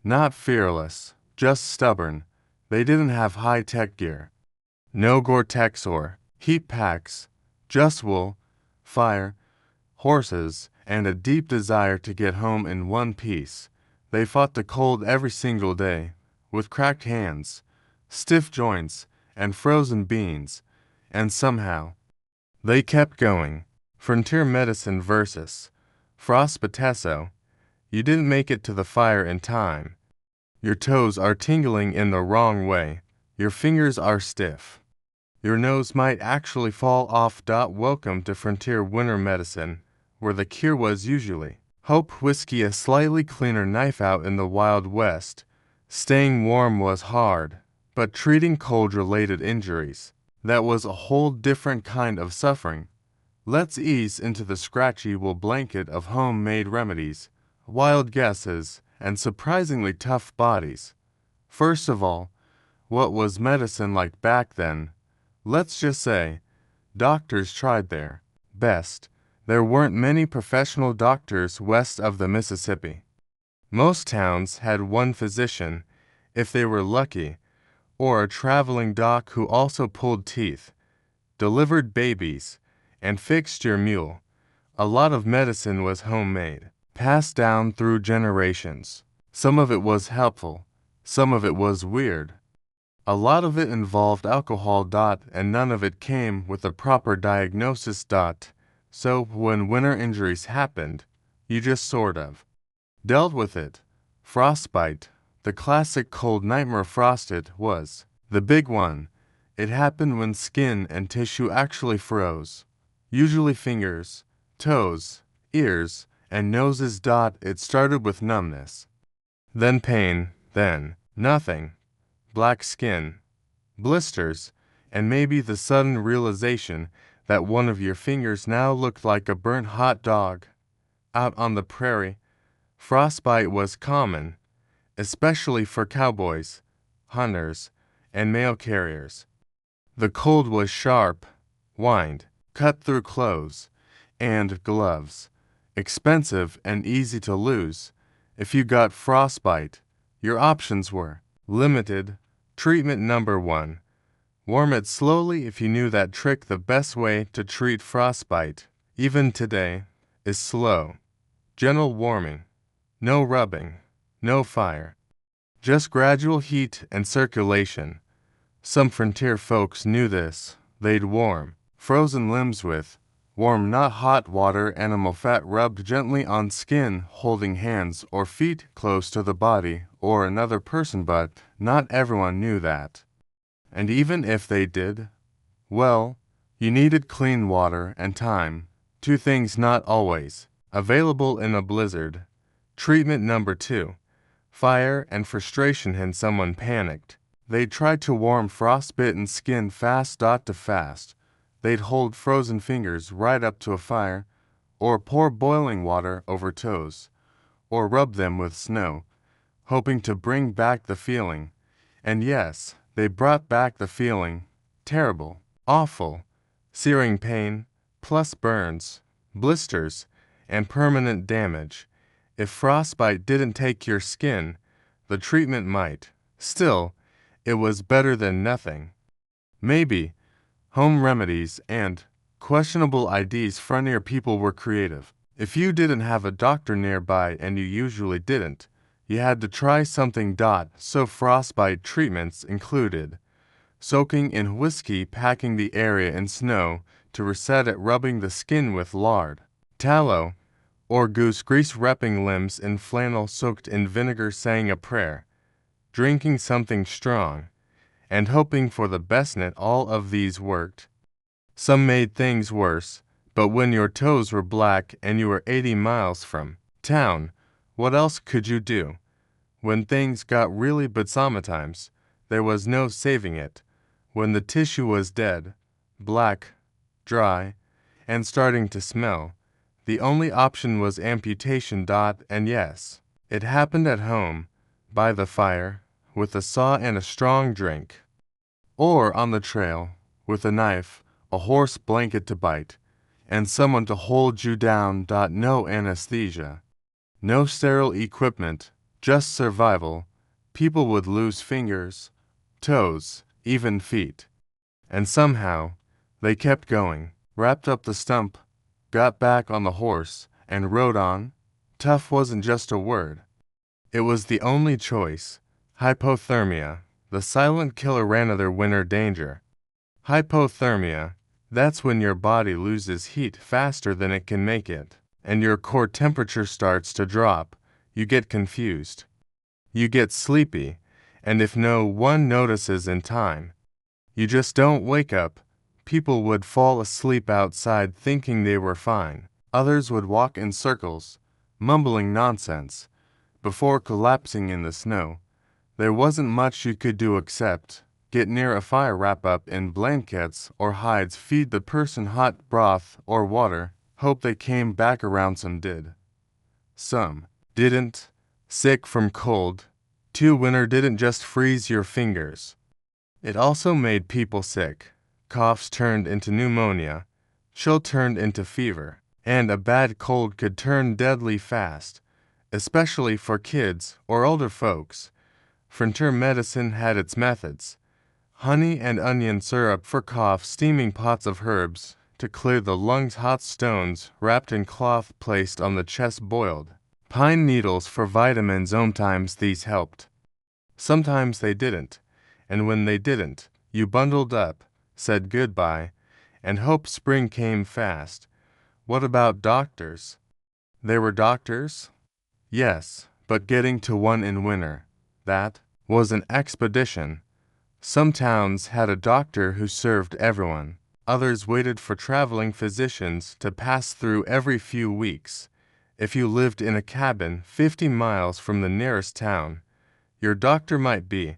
not fearless, just stubborn. They didn't have high-tech gear. No Gore-Tex or heat packs, just wool, fire, horses, and a deep desire to get home in one piece. They fought the cold every single day, with cracked hands, stiff joints, and frozen beans, and somehow they kept going. Frontier medicine versus frostbitesso. You didn't make it to the fire in time. Your toes are tingling in the wrong way. Your fingers are stiff. Your nose might actually fall off. Welcome to frontier winter medicine, where the cure was usually hope, whiskey, a slightly cleaner knife. Out in the Wild West, staying warm was hard, but treating cold-related injuries, that was a whole different kind of suffering. Let's ease into the scratchy wool blanket of homemade remedies, wild guesses, and surprisingly tough bodies. First of all, what was medicine like back then? Let's just say, doctors tried their best. There weren't many professional doctors west of the Mississippi. Most towns had one physician, if they were lucky, or a traveling doc who also pulled teeth, delivered babies, and fixed your mule. A lot of medicine was homemade, passed down through generations. Some of it was helpful, some of it was weird. A lot of it involved alcohol. And none of it came with a proper diagnosis. So when winter injuries happened, you just sort of dealt with it. Frostbite, the classic cold nightmare. Frosted was the big one. It happened when skin and tissue actually froze. Usually fingers, toes, ears, and noses. It started with numbness, then pain, then nothing, black skin, blisters, and maybe the sudden realization that one of your fingers now looked like a burnt hot dog. Out on the prairie, frostbite was common, especially for cowboys, hunters, and mail carriers. The cold was sharp, whined, cut through clothes and gloves, expensive and easy to lose. If you got frostbite, your options were limited. Treatment number 1. Warm it slowly. If you knew that trick, the best way to treat frostbite, even today, is slow, gentle warming. No rubbing, no fire, just gradual heat and circulation. Some frontier folks knew this. They'd warm frozen limbs with warm, not hot water. Animal fat rubbed gently on skin, holding hands or feet close to the body or another person, but not everyone knew that. And even if they did, well, you needed clean water and time, 2 things not always available in a blizzard. Treatment number 2. Fire and frustration. And someone panicked. They'd try to warm frostbitten skin fast. To fast, they'd hold frozen fingers right up to a fire, or pour boiling water over toes, or rub them with snow, hoping to bring back the feeling. And yes, they brought back the feeling. Terrible, awful, searing pain, plus burns, blisters, and permanent damage. If frostbite didn't take your skin, the treatment might. Still, it was better than nothing. Maybe home remedies and questionable ideas. Frontier people were creative. If you didn't have a doctor nearby, and you usually didn't, you had to try something. So frostbite treatments included soaking in whiskey, packing the area in snow to reset it, rubbing the skin with lard, tallow, or goose grease, wrapping limbs in flannel soaked in vinegar, saying a prayer, drinking something strong, and hoping for the best. Not all of these worked. Some made things worse, but when your toes were black and you were 80 miles from town, what else could you do? When things got really bad, sometimes there was no saving it. When the tissue was dead, black, dry, and starting to smell, the only option was amputation. And yes, it happened at home, by the fire, with a saw and a strong drink. Or on the trail, with a knife, a horse blanket to bite, and someone to hold you down. No anesthesia, no sterile equipment, just survival. People would lose fingers, toes, even feet. And somehow, they kept going, wrapped up the stump, got back on the horse, and rode on. Tough wasn't just a word. It was the only choice. Hypothermia, the silent killer. Another winter danger. Hypothermia, that's when your body loses heat faster than it can make it, and your core temperature starts to drop. You get confused. You get sleepy, and if no one notices in time, you just don't wake up. People would fall asleep outside thinking they were fine. Others would walk in circles, mumbling nonsense, before collapsing in the snow. There wasn't much you could do except get near a fire, wrap up in blankets or hides, feed the person hot broth or water, hope they came back around. Some did. Some didn't. Sick from cold. Too, winter didn't just freeze your fingers. It also made people sick. Coughs turned into pneumonia, chill turned into fever, and a bad cold could turn deadly fast, especially for kids or older folks. Frontier medicine had its methods. Honey and onion syrup for cough, steaming pots of herbs to clear the lungs, hot stones wrapped in cloth placed on the chest, boiled. Pine needles for vitamins. Sometimes these helped. Sometimes they didn't. And when they didn't, you bundled up, said goodbye, and hoped spring came fast. What about doctors? There were doctors? Yes, but getting to one in winter, that was an expedition. Some towns had a doctor who served everyone. Others waited for traveling physicians to pass through every few weeks. If you lived in a cabin 50 miles from the nearest town, your doctor might be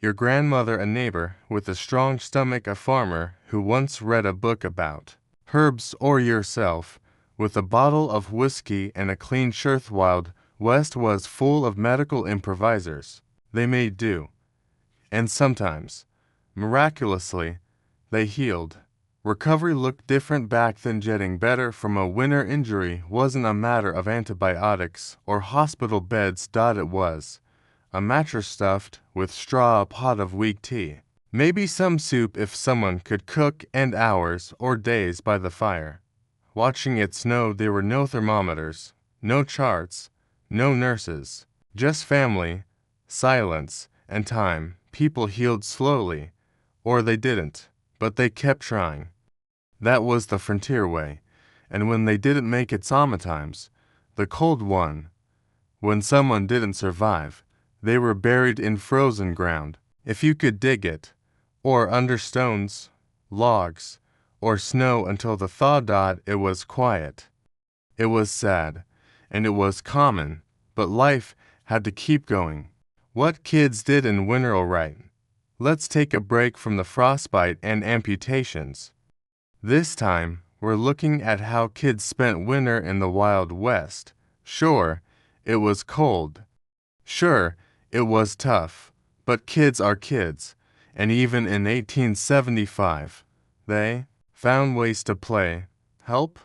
your grandmother, a neighbor with a strong stomach, a farmer who once read a book about herbs, or yourself with a bottle of whiskey and a clean shirt. Wild West was full of medical improvisers. They made do. And sometimes, miraculously, they healed. Recovery looked different back then. Getting better from a winter injury wasn't a matter of antibiotics or hospital beds. It was a mattress stuffed with straw, a pot of weak tea, maybe some soup if someone could cook, and hours or days by the fire, watching it snow. There were no thermometers, no charts, no nurses, just family, silence, and time. People healed slowly, or they didn't, but they kept trying. That was the frontier way, and when they didn't make it, sometimes the cold won. When someone didn't survive, they were buried in frozen ground, if you could dig it, or under stones, logs, or snow until the thaw. It was quiet. It was sad, and it was common, but life had to keep going. What kids did in winter. All right, let's take a break from the frostbite and amputations. This time, we're looking at how kids spent winter in the Wild West. Sure, It was cold. Sure, it was tough, but kids are kids, and even in 1875, they found ways to play, help,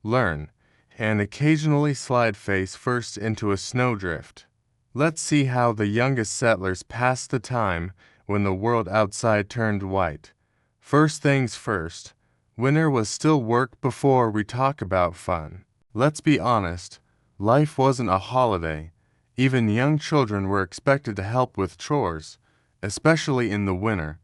learn, and occasionally slide face first into a snowdrift. Let's see how the youngest settlers passed the time when the world outside turned white. First things first, winter was still work before we talk about fun. Let's be honest, life wasn't a holiday. Even young children were expected to help with chores, especially in the winter.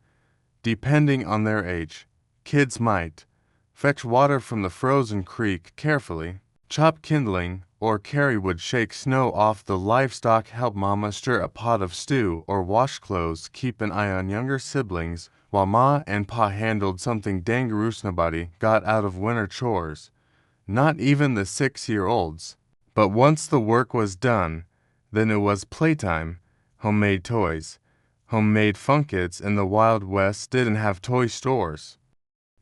Depending on their age, kids might fetch water from the frozen creek carefully, chop kindling, or carry wood, shake snow off the livestock, help mama stir a pot of stew, or wash clothes, keep an eye on younger siblings, while ma and pa handled something dangerous. Nobody got out of winter chores, not even the 6-year-olds. But once the work was done, then it was playtime, homemade toys. Homemade fun. Kids in the Wild West didn't have toy stores.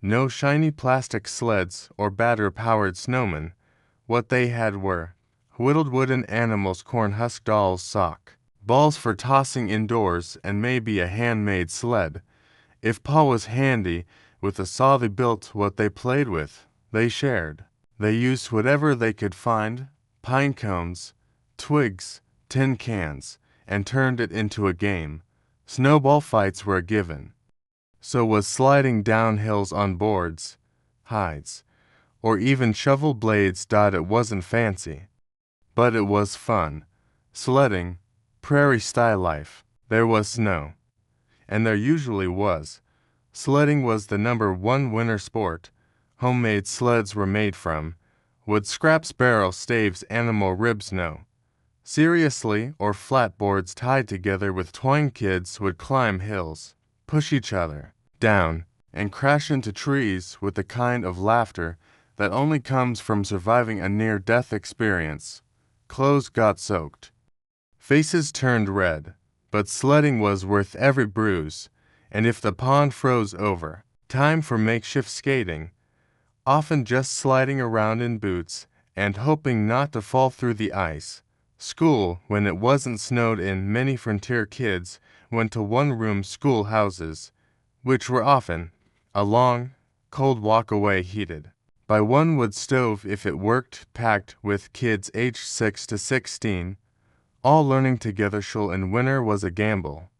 No shiny plastic sleds or battery-powered snowmen. What they had were whittled wooden animals, corn-husk dolls, sock balls for tossing indoors, and maybe a handmade sled. If pa was handy with a saw, they built what they played with. They shared. They used whatever they could find, pine cones, twigs, tin cans, and turned it into a game. Snowball fights were a given. So was sliding down hills on boards, hides, or even shovel blades. It wasn't fancy, but it was fun. Sledding, prairie-style life. There was snow, and there usually was. Sledding was the #1 winter sport. Homemade sleds were made from wood scraps, barrel staves, animal ribs. No, seriously, or flatboards tied together with twine. Kids would climb hills, push each other down, and crash into trees with the kind of laughter that only comes from surviving a near-death experience. Clothes got soaked. Faces turned red, but sledding was worth every bruise, and if the pond froze over, time for makeshift skating, often just sliding around in boots and hoping not to fall through the ice. School, when it wasn't snowed in, many frontier kids went to one-room schoolhouses, which were often a long, cold walk away, heated by one wood stove if it worked, packed with kids aged 6 to 16, all learning together. School in winter was a gamble.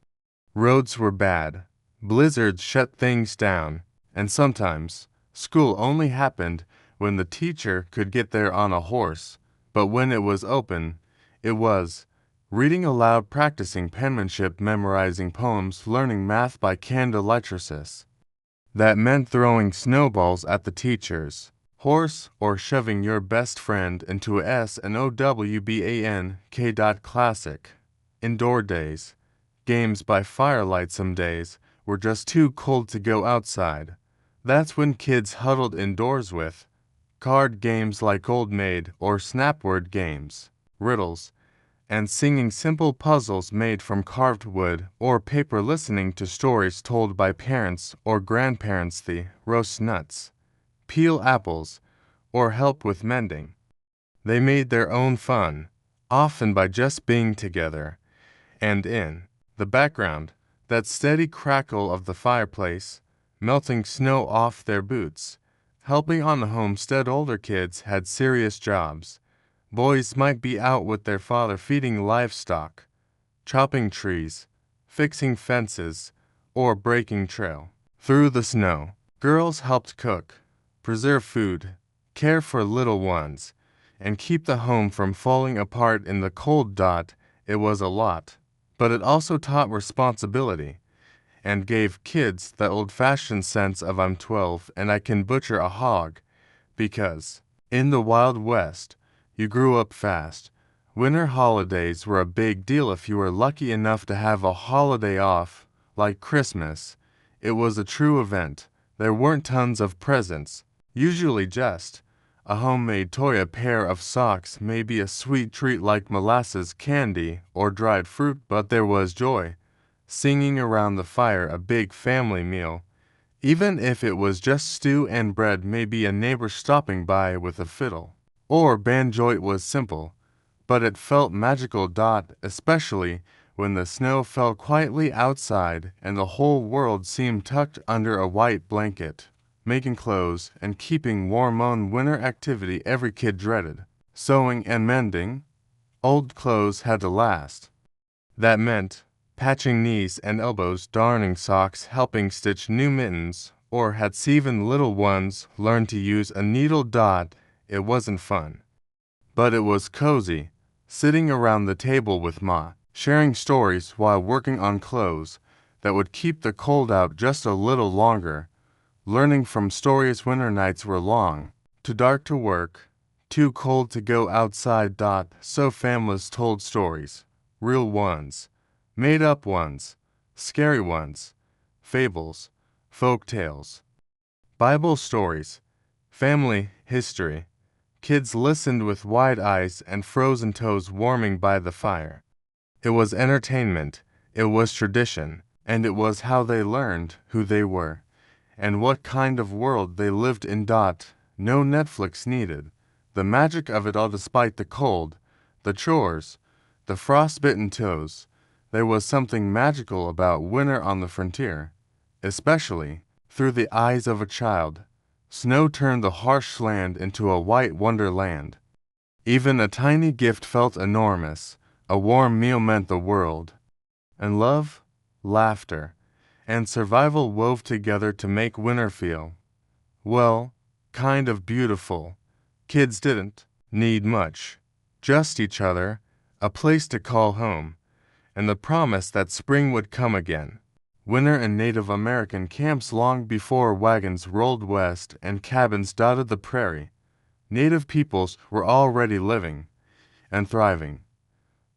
Roads were bad, blizzards shut things down, and sometimes school only happened when the teacher could get there on a horse. But when it was open, it was reading aloud, practicing penmanship, memorizing poems, learning math by candlelight. That meant throwing snowballs at the teachers, horse, or shoving your best friend into a SNOWBANK. Classic. Indoor days. Games by firelight. Some days were just too cold to go outside. That's when kids huddled indoors with card games like Old Maid or snapword games, riddles, and singing simple puzzles made from carved wood or paper, listening to stories told by parents or grandparents. The roast nuts, peel apples, or help with mending. They made their own fun, often by just being together, and in the background, that steady crackle of the fireplace, melting snow off their boots, helping on the homestead. Older kids had serious jobs. Boys might be out with their father feeding livestock, chopping trees, fixing fences, or breaking trail through the snow. Girls helped cook, preserve food, care for little ones, and keep the home from falling apart in the cold. It was a lot, but it also taught responsibility and gave kids the old-fashioned sense of I'm 12 and I can butcher a hog, because in the Wild West, you grew up fast. Winter holidays were a big deal. If you were lucky enough to have a holiday off, like Christmas, it was a true event. There weren't tons of presents, usually just a homemade toy, a pair of socks, maybe a sweet treat like molasses candy or dried fruit, but there was joy. Singing around the fire, a big family meal, even if it was just stew and bread, maybe a neighbor stopping by with a fiddle or banjo. It was simple, but it felt magical. Especially when the snow fell quietly outside and the whole world seemed tucked under a white blanket, making clothes and keeping warm on winter activity every kid dreaded. Sewing and mending. Old clothes had to last. That meant patching knees and elbows, darning socks, helping stitch new mittens, or had even little ones learn to use a needle. It wasn't fun, but it was cozy, sitting around the table with Ma, sharing stories while working on clothes that would keep the cold out just a little longer, learning from stories. Winter nights were long, too dark to work, too cold to go outside. So families told stories, real ones, made up ones, scary ones, fables, folk tales, Bible stories, family history. Kids listened with wide eyes and frozen toes warming by the fire. It was entertainment, it was tradition, and it was how they learned who they were and what kind of world they lived in. No Netflix needed. The magic of it all. Despite the cold, the chores, the frostbitten toes, there was something magical about winter on the frontier, especially through the eyes of a child. Snow turned the harsh land into a white wonderland. Even a tiny gift felt enormous. A warm meal meant the world. And love, laughter, and survival wove together to make winter feel, well, kind of beautiful. Kids didn't need much, just each other, a place to call home, and the promise that spring would come again. Winter in Native American camps long before wagons rolled west and cabins dotted the prairie. Native peoples were already living and thriving.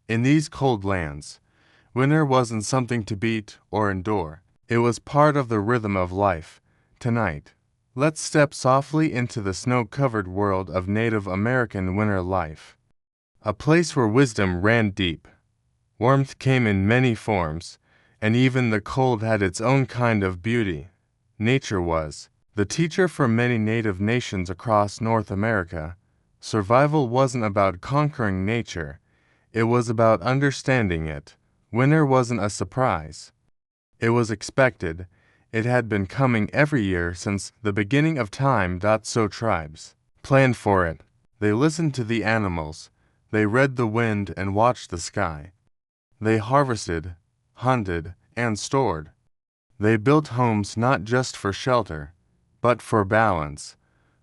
In these cold lands, winter wasn't something to beat or endure. It was part of the rhythm of life. Tonight, let's step softly into the snow-covered world of Native American winter life. A place where wisdom ran deep. Warmth came in many forms, and even the cold had its own kind of beauty. Nature was the teacher for many native nations across North America. Survival wasn't about conquering nature, it was about understanding it. Winter wasn't a surprise. It was expected. It had been coming every year since the beginning of time. So tribes planned for it. They listened to the animals. They read the wind and watched the sky. They harvested, hunted, and stored. They built homes not just for shelter, but for balance.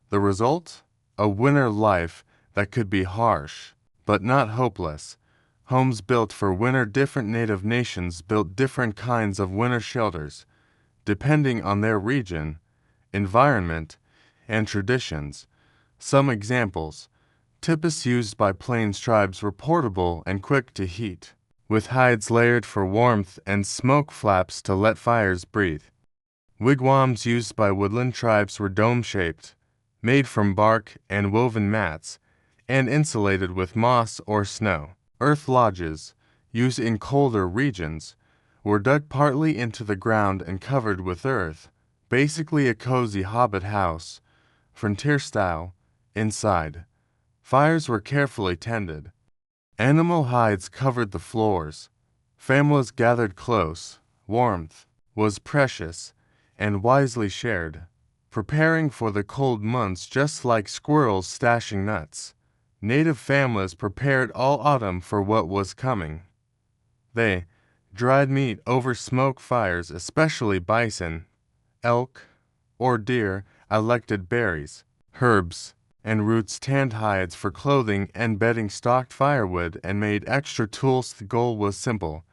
The result? A winter life that could be harsh, but not hopeless. Homes built for winter. Different native nations built different kinds of winter shelters, depending on their region, environment, and traditions. Some examples: tipis used by Plains tribes were portable and quick to heat, with hides layered for warmth and smoke flaps to let fires breathe. Wigwams used by woodland tribes were dome-shaped, made from bark and woven mats, and insulated with moss or snow. Earth lodges, used in colder regions, were dug partly into the ground and covered with earth, basically a cozy hobbit house, frontier style, inside. Fires were carefully tended. Animal hides covered the floors. Families gathered close. Warmth was precious and wisely shared, preparing for the cold months just like squirrels stashing nuts. Native families prepared all autumn for what was coming. They dried meat over smoke fires, especially bison, elk, or deer, elected berries, herbs, and roots, tanned hides for clothing and bedding, stocked firewood, and made extra tools. The goal was simple: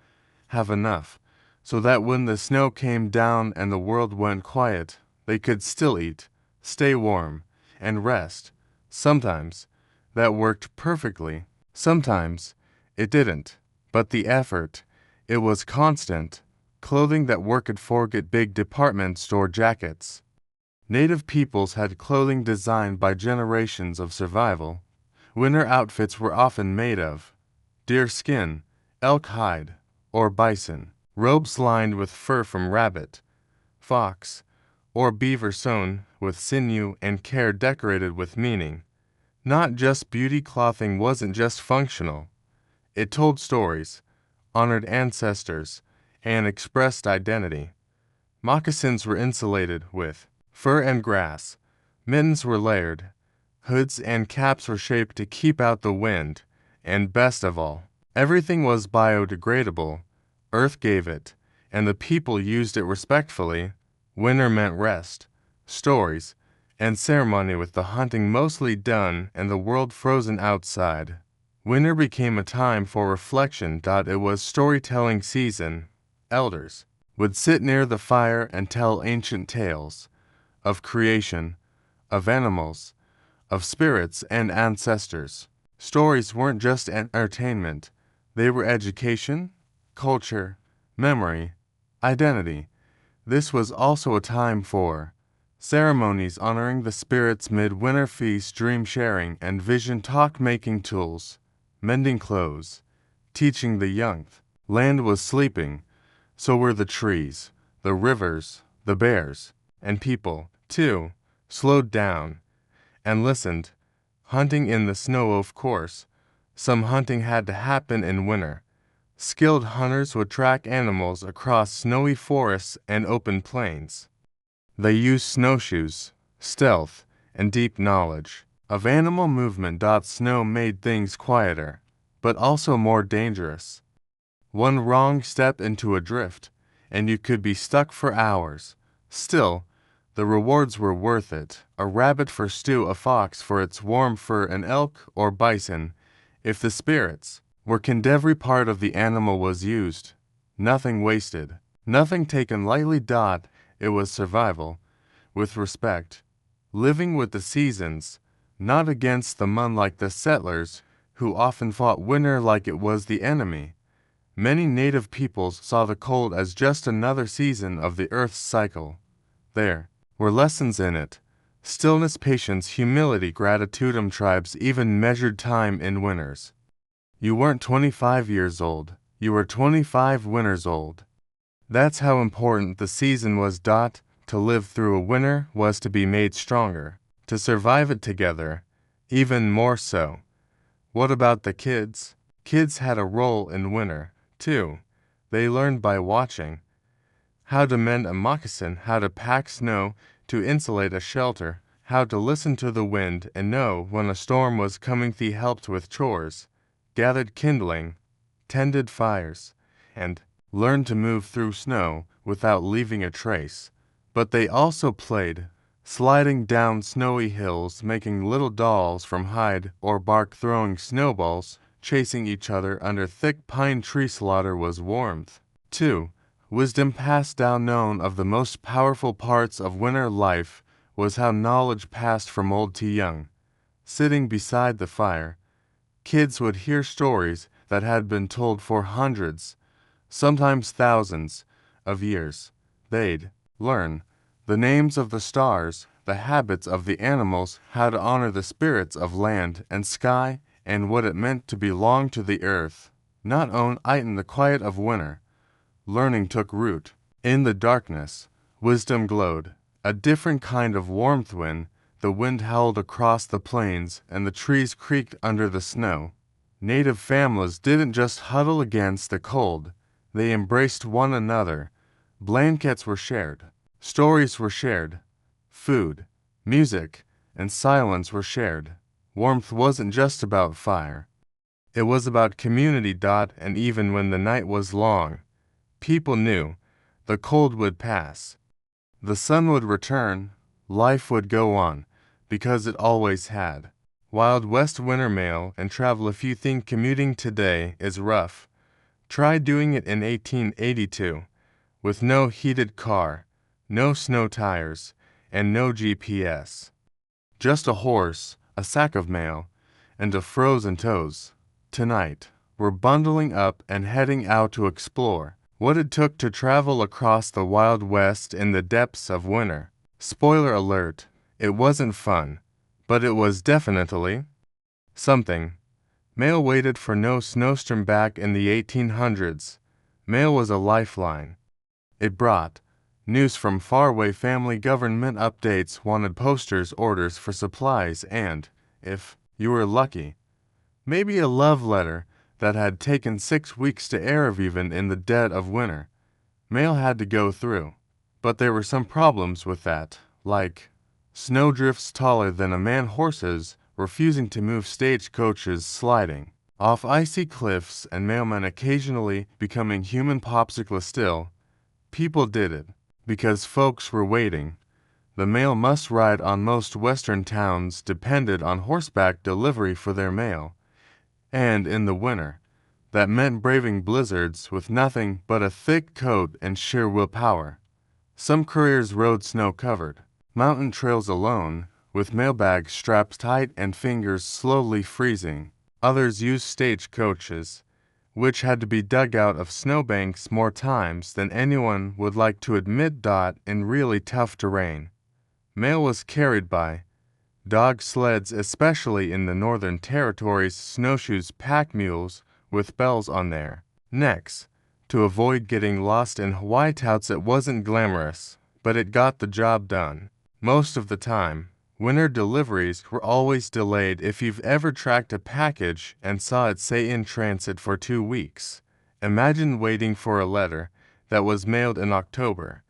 have enough, so that when the snow came down and the world went quiet, they could still eat, stay warm, and rest. Sometimes that worked perfectly. Sometimes it didn't. But the effort, it was constant. Clothing that worked. Forget big department store jackets. Native peoples had clothing designed by generations of survival. Winter outfits were often made of deer skin, elk hide, or bison. Robes lined with fur from rabbit, fox, or beaver, sewn with sinew and care, decorated with meaning. Not just beauty, clothing wasn't just functional. It told stories, honored ancestors, and expressed identity. Moccasins were insulated with fur and grass. Mittens were layered. Hoods and caps were shaped to keep out the wind. And best of all, everything was biodegradable. Earth gave it, and the people used it respectfully. Winter meant rest, stories, and ceremony, with the hunting mostly done and the world frozen outside. Winter became a time for reflection. It was storytelling season. Elders would sit near the fire and tell ancient tales of creation, of animals, of spirits and ancestors. Stories weren't just entertainment, they were education, culture, memory, identity. This was also a time for ceremonies honoring the spirits, midwinter feasts, dream sharing, and vision talk, making tools, mending clothes, teaching the young. Land was sleeping, so were the trees, the rivers, the bears, and people, too, slowed down and listened. Hunting in the snow, of course. Some hunting had to happen in winter. Skilled hunters would track animals across snowy forests and open plains. They used snowshoes, stealth, and deep knowledge of animal movement. Snow made things quieter, but also more dangerous. One wrong step into a drift, and you could be stuck for hours. Still, the rewards were worth it. A rabbit for stew, a fox for its warm fur, an elk or bison, if the spirits were kind. Every part of the animal was used. Nothing wasted. Nothing taken lightly. It was survival, with respect. Living with the seasons, not against them, unlike the settlers, who often fought winter like it was the enemy. Many native peoples saw the cold as just another season of the earth's cycle. There were lessons in it: stillness, patience, humility, gratitude. Tribes even measured time in winters. You weren't 25 years old, you were 25 winters old. That's how important the season was. To live through a winter was to be made stronger, to survive it together, even more so. What about the kids? Kids had a role in winter, too. They learned by watching. How to mend a moccasin, how to pack snow to insulate a shelter, how to listen to the wind and know when a storm was coming. They helped with chores, gathered kindling, tended fires, and learned to move through snow without leaving a trace. But they also played, sliding down snowy hills, making little dolls from hide or bark, throwing snowballs, chasing each other under thick pine tree. Slaughter was warmth, too. Wisdom passed down. Known of the most powerful parts of winter life was how knowledge passed from old to young. Sitting beside the fire, kids would hear stories that had been told for hundreds, sometimes thousands, of years. They'd learn the names of the stars, the habits of the animals, how to honor the spirits of land and sky, and what it meant to belong to the earth, not own it. In the quiet of winter, learning took root. In the darkness, wisdom glowed, a different kind of warmth. When the wind howled across the plains and the trees creaked under the snow, native families didn't just huddle against the cold, they embraced one another. Blankets were shared, stories were shared, food, music, and silence were shared. Warmth wasn't just about fire. It was about community. And even when the night was long, people knew the cold would pass. The sun would return, life would go on, because it always had. Wild West winter mail and travel. If you think commuting today is rough, try doing it in 1882, with no heated car, no snow tires, and no GPS. Just a horse, a sack of mail, and a frozen toes. Tonight, we're bundling up and heading out to explore what it took to travel across the Wild West in the depths of winter. Spoiler alert, it wasn't fun, but it was definitely something. Mail waited for no snowstorm. Back in the 1800s, mail was a lifeline. It brought news from faraway family, government updates, wanted posters, orders for supplies, and, if You were lucky. Maybe a love letter that had taken 6 weeks to arrive even in the dead of winter. Mail had to go through. But there were some problems with that, like snowdrifts taller than a man, horses refusing to move, stagecoaches sliding off icy cliffs, and mailmen occasionally becoming human popsicles. Still, people did it because folks were waiting. The mail must ride on. Most western towns depended on horseback delivery for their mail, and in the winter, that meant braving blizzards with nothing but a thick coat and sheer willpower. Some couriers rode snow-covered mountain trails alone, with mailbags strapped tight and fingers slowly freezing. Others used stagecoaches, which had to be dug out of snowbanks more times than anyone would like to admit. In really tough terrain, mail was carried by dog sleds, especially in the Northern Territories, snowshoes, pack mules with bells on their necks to avoid getting lost in whiteouts. It wasn't glamorous, but it got the job done. Most of the time, winter deliveries were always delayed. If you've ever tracked a package and saw it say in transit for 2 weeks, imagine waiting for a letter that was mailed in October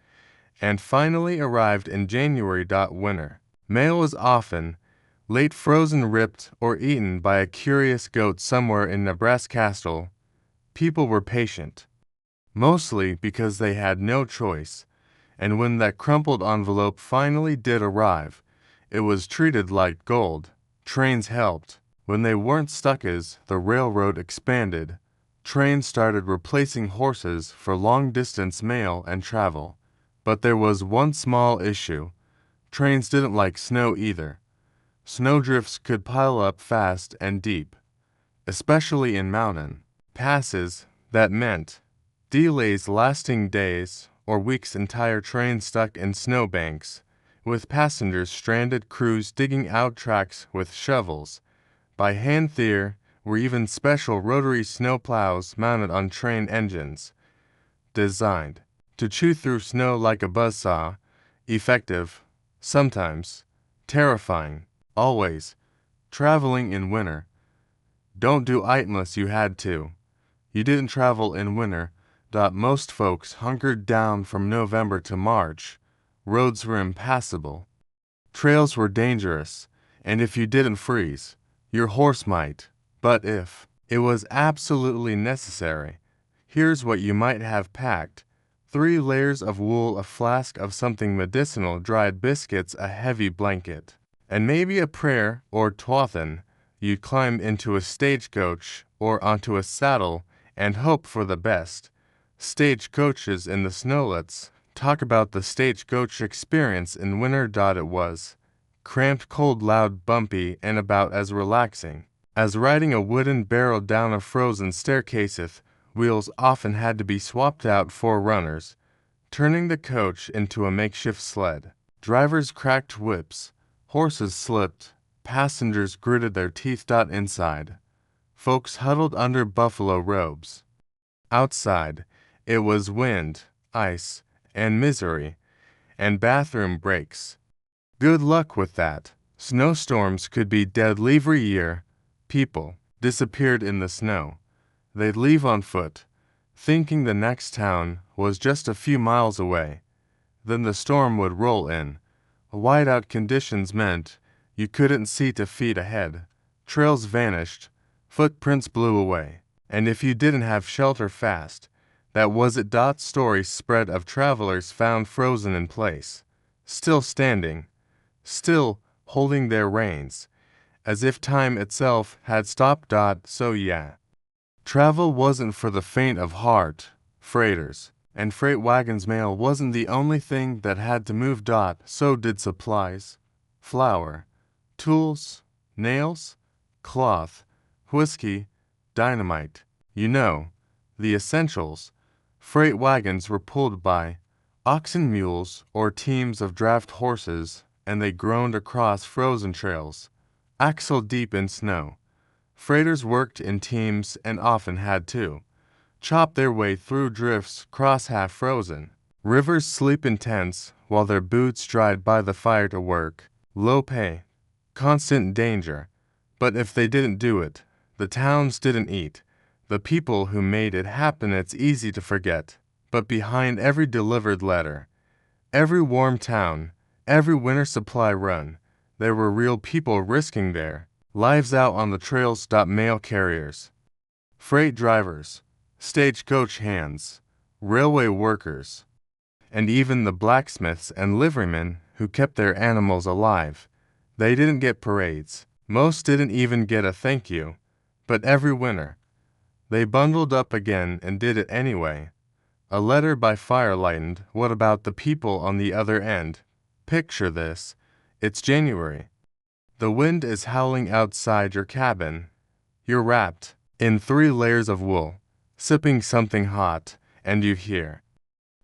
and finally arrived in January. Winter mail was often late, frozen, ripped, or eaten by a curious goat somewhere in Nebraska. People were patient, mostly because they had no choice, and when that crumpled envelope finally did arrive, it was treated like gold. Trains helped. When they weren't stuck as the railroad expanded, trains started replacing horses for long-distance mail and travel. But there was one small issue. Trains didn't like snow either. Snowdrifts could pile up fast and deep, especially in mountain passes. That meant delays lasting days or weeks, entire trains stuck in snowbanks, with passengers stranded, crews digging out tracks with shovels by hand. There were even special rotary snowplows mounted on train engines, designed to chew through snow like a buzzsaw. Effective, sometimes terrifying, always. Traveling in winter. Don't do it unless you had to. You didn't travel in winter. Most folks hunkered down from November to March. Roads were impassable. Trails were dangerous, and if you didn't freeze, your horse might. But if it was absolutely necessary, here's what you might have packed: 3 layers of wool, a flask of something medicinal, dried biscuits, a heavy blanket, and maybe a prayer or twathin. You'd climb into a stagecoach or onto a saddle and hope for the best. Stagecoaches in the snow. Let's talk about the stagecoach experience in winter. It was cramped, cold, loud, bumpy, and about as relaxing as riding a wooden barrel down a frozen staircase. Wheels often had to be swapped out for runners, turning the coach into a makeshift sled. Drivers cracked whips, horses slipped, passengers gritted their teeth. Inside, folks huddled under buffalo robes. Outside, it was wind, ice, and misery, and bathroom breaks. Good luck with that. Snowstorms could be deadly. Every year, people disappeared in the snow. They'd leave on foot, thinking the next town was just a few miles away. Then the storm would roll in. Whiteout conditions meant you couldn't see 2 feet ahead. Trails vanished, footprints blew away, and if you didn't have shelter fast, that was it. Stories spread of travelers found frozen in place, still standing, still holding their reins, as if time itself had stopped. So yeah, travel wasn't for the faint of heart. Freighters and freight wagons. Mail wasn't the only thing that had to move. So did supplies: flour, tools, nails, cloth, whiskey, dynamite. You know, the essentials. Freight wagons were pulled by oxen, mules, or teams of draft horses, and they groaned across frozen trails, axle deep in snow. Freighters worked in teams and often had to chop their way through drifts, cross half-frozen rivers, sleep in tents while their boots dried by the fire. To work, low pay, constant danger. But if they didn't do it, the towns didn't eat. The people who made it happen, it's easy to forget. But behind every delivered letter, every warm town, every winter supply run, there were real people risking their lives out on the trails. Mail carriers, freight drivers, stagecoach hands, railway workers, and even the blacksmiths and liverymen who kept their animals alive. They didn't get parades. Most didn't even get a thank you. But every winter, they bundled up again and did it anyway. A letter by fire lightened. What about the people on the other end? Picture this. It's January. The wind is howling outside your cabin. You're wrapped in 3 layers of wool, sipping something hot, and you hear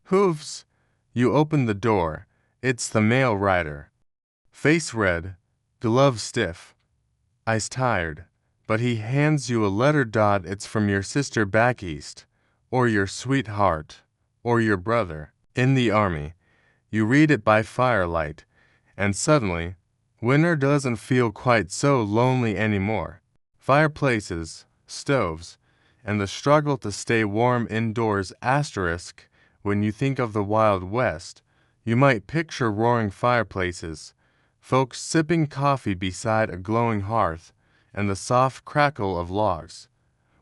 hooves. You open the door. It's the mail rider. Face red, gloves stiff, eyes tired, but he hands you a letter. It's from your sister back east, or your sweetheart, or your brother in the army. You read it by firelight, and suddenly, winter doesn't feel quite so lonely anymore. Fireplaces, stoves, and the struggle to stay warm indoors. Asterisk, when you think of the Wild West, you might picture roaring fireplaces, folks sipping coffee beside a glowing hearth, and the soft crackle of logs.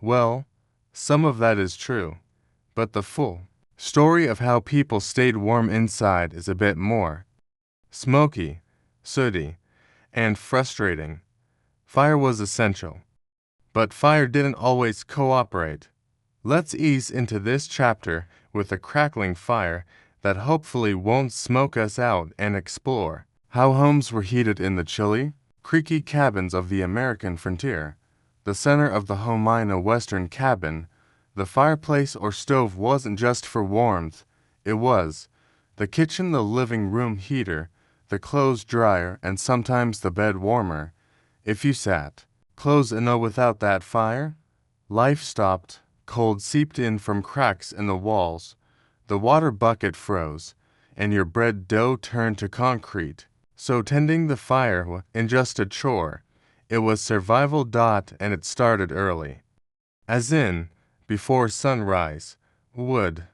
Well, some of that is true, but the full story of how people stayed warm inside is a bit more smoky, sooty, and frustrating. Fire was essential, but fire didn't always cooperate. Let's ease into this chapter with a crackling fire that hopefully won't smoke us out and explore how homes were heated in the chilly, creaky cabins of the American frontier. The center of the home in a western cabin, the fireplace or stove wasn't just for warmth, it was the kitchen, the living room heater, the clothes dryer, and sometimes the bed warmer. If you sat close enough without that fire, life stopped, cold seeped in from cracks in the walls, the water bucket froze, and your bread dough turned to concrete. So tending the fire wasn't just a chore, it was survival. And it started early. As in, before sunrise, wood,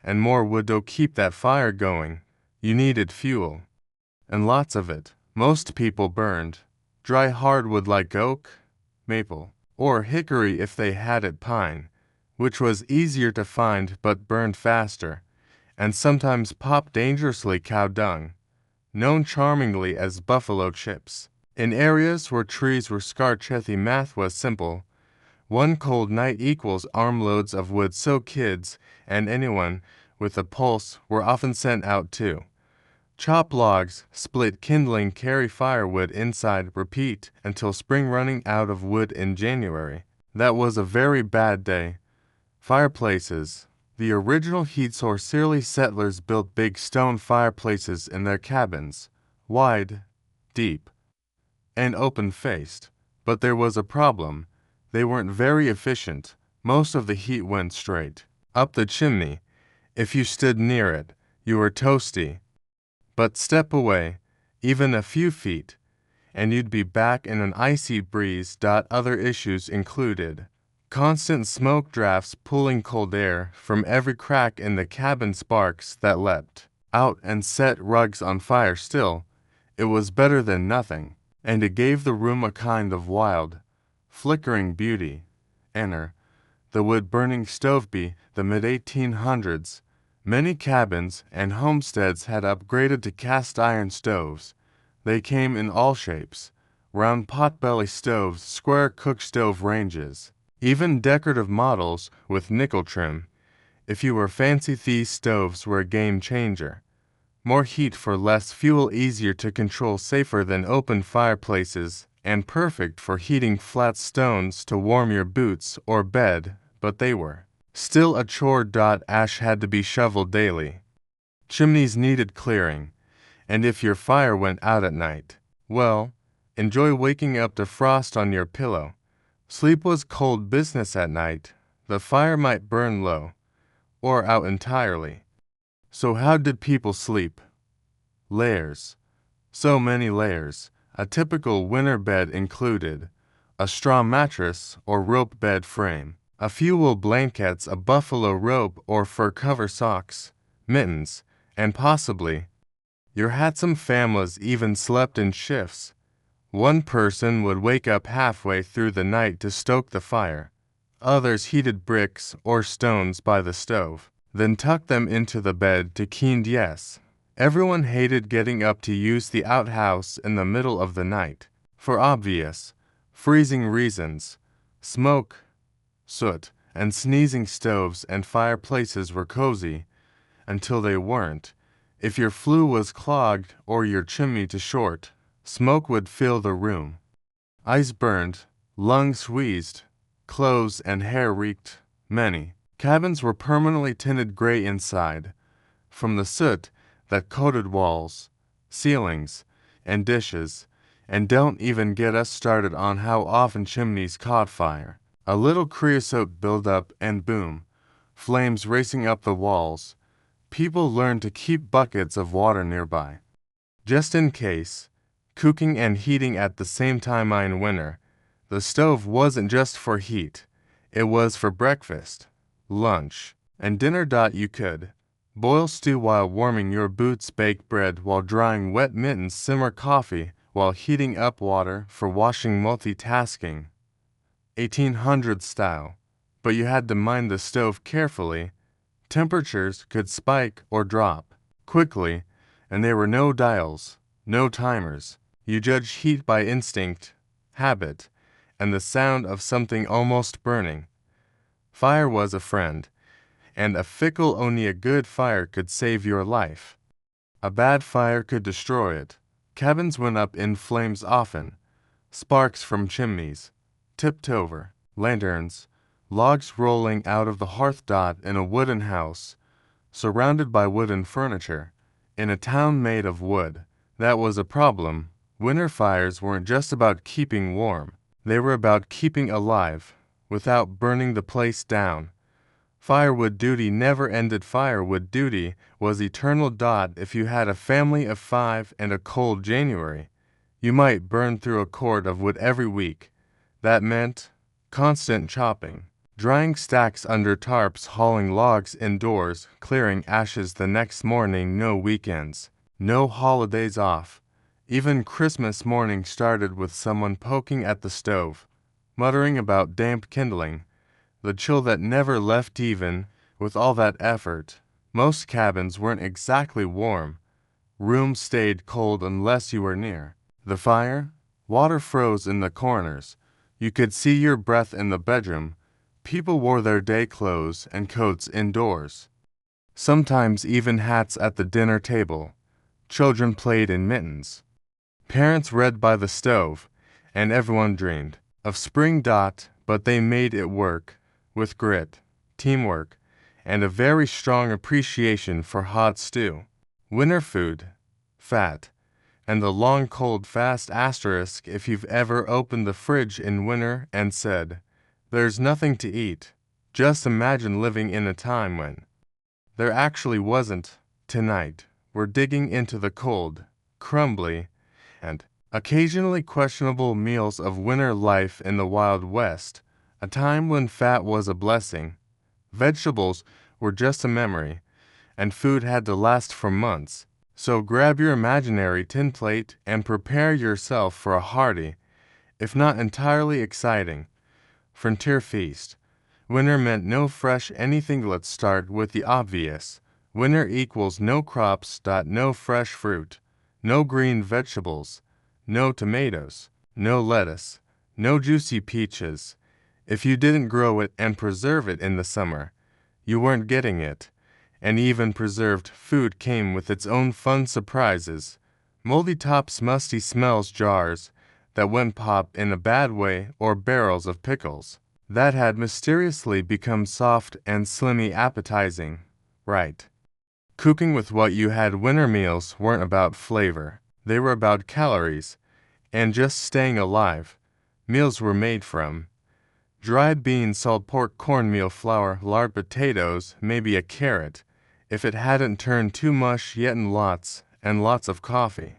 and more wood to keep that fire going. You needed fuel, and lots of it. Most people burned dry hardwood like oak, maple, or hickory if they had it, pine, which was easier to find but burned faster, and sometimes popped dangerously. Cow dung, known charmingly as buffalo chips. In areas where trees were scarce, the math was simple. One cold night equals armloads of wood, so kids and anyone with a pulse were often sent out to chop logs, split kindling, carry firewood inside, repeat until spring. Running out of wood in January, that was a very bad day. Fireplaces. The original heat source. Early settlers built big stone fireplaces in their cabins, wide, deep, and open-faced. But there was a problem. They weren't very efficient. Most of the heat went straight up the chimney. If you stood near it, you were toasty. But step away, even a few feet, and you'd be back in an icy breeze. Other issues included constant smoke drafts pulling cold air from every crack in the cabin, sparks that leapt out and set rugs on fire. Still, it was better than nothing, and it gave the room a kind of wild, flickering beauty. Enter the wood-burning stove. The mid-1800s. Many cabins and homesteads had upgraded to cast-iron stoves. They came in all shapes: round pot-belly stoves, square cook-stove ranges, even decorative models with nickel trim. If you were fancy, these stoves were a game-changer. More heat for less fuel, easier to control, safer than open fireplaces, and perfect for heating flat stones to warm your boots or bed. But they were still a chore. Ash had to be shoveled daily. Chimneys needed clearing. And if your fire went out at night, well, enjoy waking up to frost on your pillow. Sleep was cold business at night. The fire might burn low, or out entirely. So how did people sleep? Layers. So many layers. A typical winter bed included a straw mattress or rope bed frame, a few wool blankets, a buffalo robe or fur cover, socks, mittens, and possibly your hat. Some families even slept in shifts. One person would wake up halfway through the night to stoke the fire. Others heated bricks or stones by the stove, then tucked them into the bed to keep. Yes, everyone hated getting up to use the outhouse in the middle of the night, for obvious, freezing reasons. Smoke, soot, and sneezing stoves and fireplaces were cozy until they weren't. If your flue was clogged or your chimney too short, smoke would fill the room. Eyes burned, lungs wheezed, clothes and hair reeked. Many cabins were permanently tinted gray inside, from the soot that coated walls, ceilings, and dishes. And don't even get us started on how often chimneys caught fire. A little creosote buildup and boom, flames racing up the walls. People learned to keep buckets of water nearby, just in case. Cooking and heating at the same time. In winter, the stove wasn't just for heat, it was for breakfast, lunch, and dinner. You could boil stew while warming your boots, bake bread while drying wet mittens, simmer coffee while heating up water for washing, multitasking. 1800 style. But you had to mind the stove carefully. Temperatures could spike or drop quickly, and there were no dials, no timers. You judged heat by instinct, habit, and the sound of something almost burning. Fire was a friend, and a fickle. Only a good fire could save your life. A bad fire could destroy it. Cabins went up in flames often. Sparks from chimneys, tipped over, lanterns, logs rolling out of the hearth. In a wooden house, surrounded by wooden furniture, in a town made of wood, that was a problem. Winter fires weren't just about keeping warm, they were about keeping alive, without burning the place down. Firewood duty never ended. Firewood duty was eternal. If you had a family of 5 and a cold January, you might burn through a cord of wood every week. That meant constant chopping, drying stacks under tarps, hauling logs indoors, clearing ashes the next morning. No weekends, no holidays off. Even Christmas morning started with someone poking at the stove, muttering about damp kindling. The chill that never left. Even with all that effort, most cabins weren't exactly warm. Rooms stayed cold unless you were near the fire. Water froze in the corners. You could see your breath in the bedroom. People wore their day clothes and coats indoors, sometimes even hats at the dinner table. Children played in mittens. Parents read by the stove, and everyone dreamed of spring. But they made it work, with grit, teamwork, and a very strong appreciation for hot stew. Winter food, fat, and the long cold fast. If you've ever opened the fridge in winter and said, "There's nothing to eat," just imagine living in a time when there actually wasn't. Tonight, we're digging into the cold, crumbly, and occasionally questionable meals of winter life in the Wild West, a time when fat was a blessing, vegetables were just a memory, and food had to last for months. So grab your imaginary tin plate and prepare yourself for a hearty, if not entirely exciting, frontier feast. Winter meant no fresh anything. Let's start with the obvious. Winter equals no crops. No fresh fruit, no green vegetables, no tomatoes, no lettuce, no juicy peaches. If you didn't grow it and preserve it in the summer, you weren't getting it. And even preserved food came with its own fun surprises. Moldy tops, musty smells, jars that went pop in a bad way, or barrels of pickles that had mysteriously become soft and slimy, appetizing. Right. Cooking with what you had. Winter meals weren't about flavor, they were about calories and just staying alive. Meals were made from dried beans, salt pork, cornmeal, flour, lard, potatoes, maybe a carrot, if it hadn't turned too mush yet, and lots of coffee.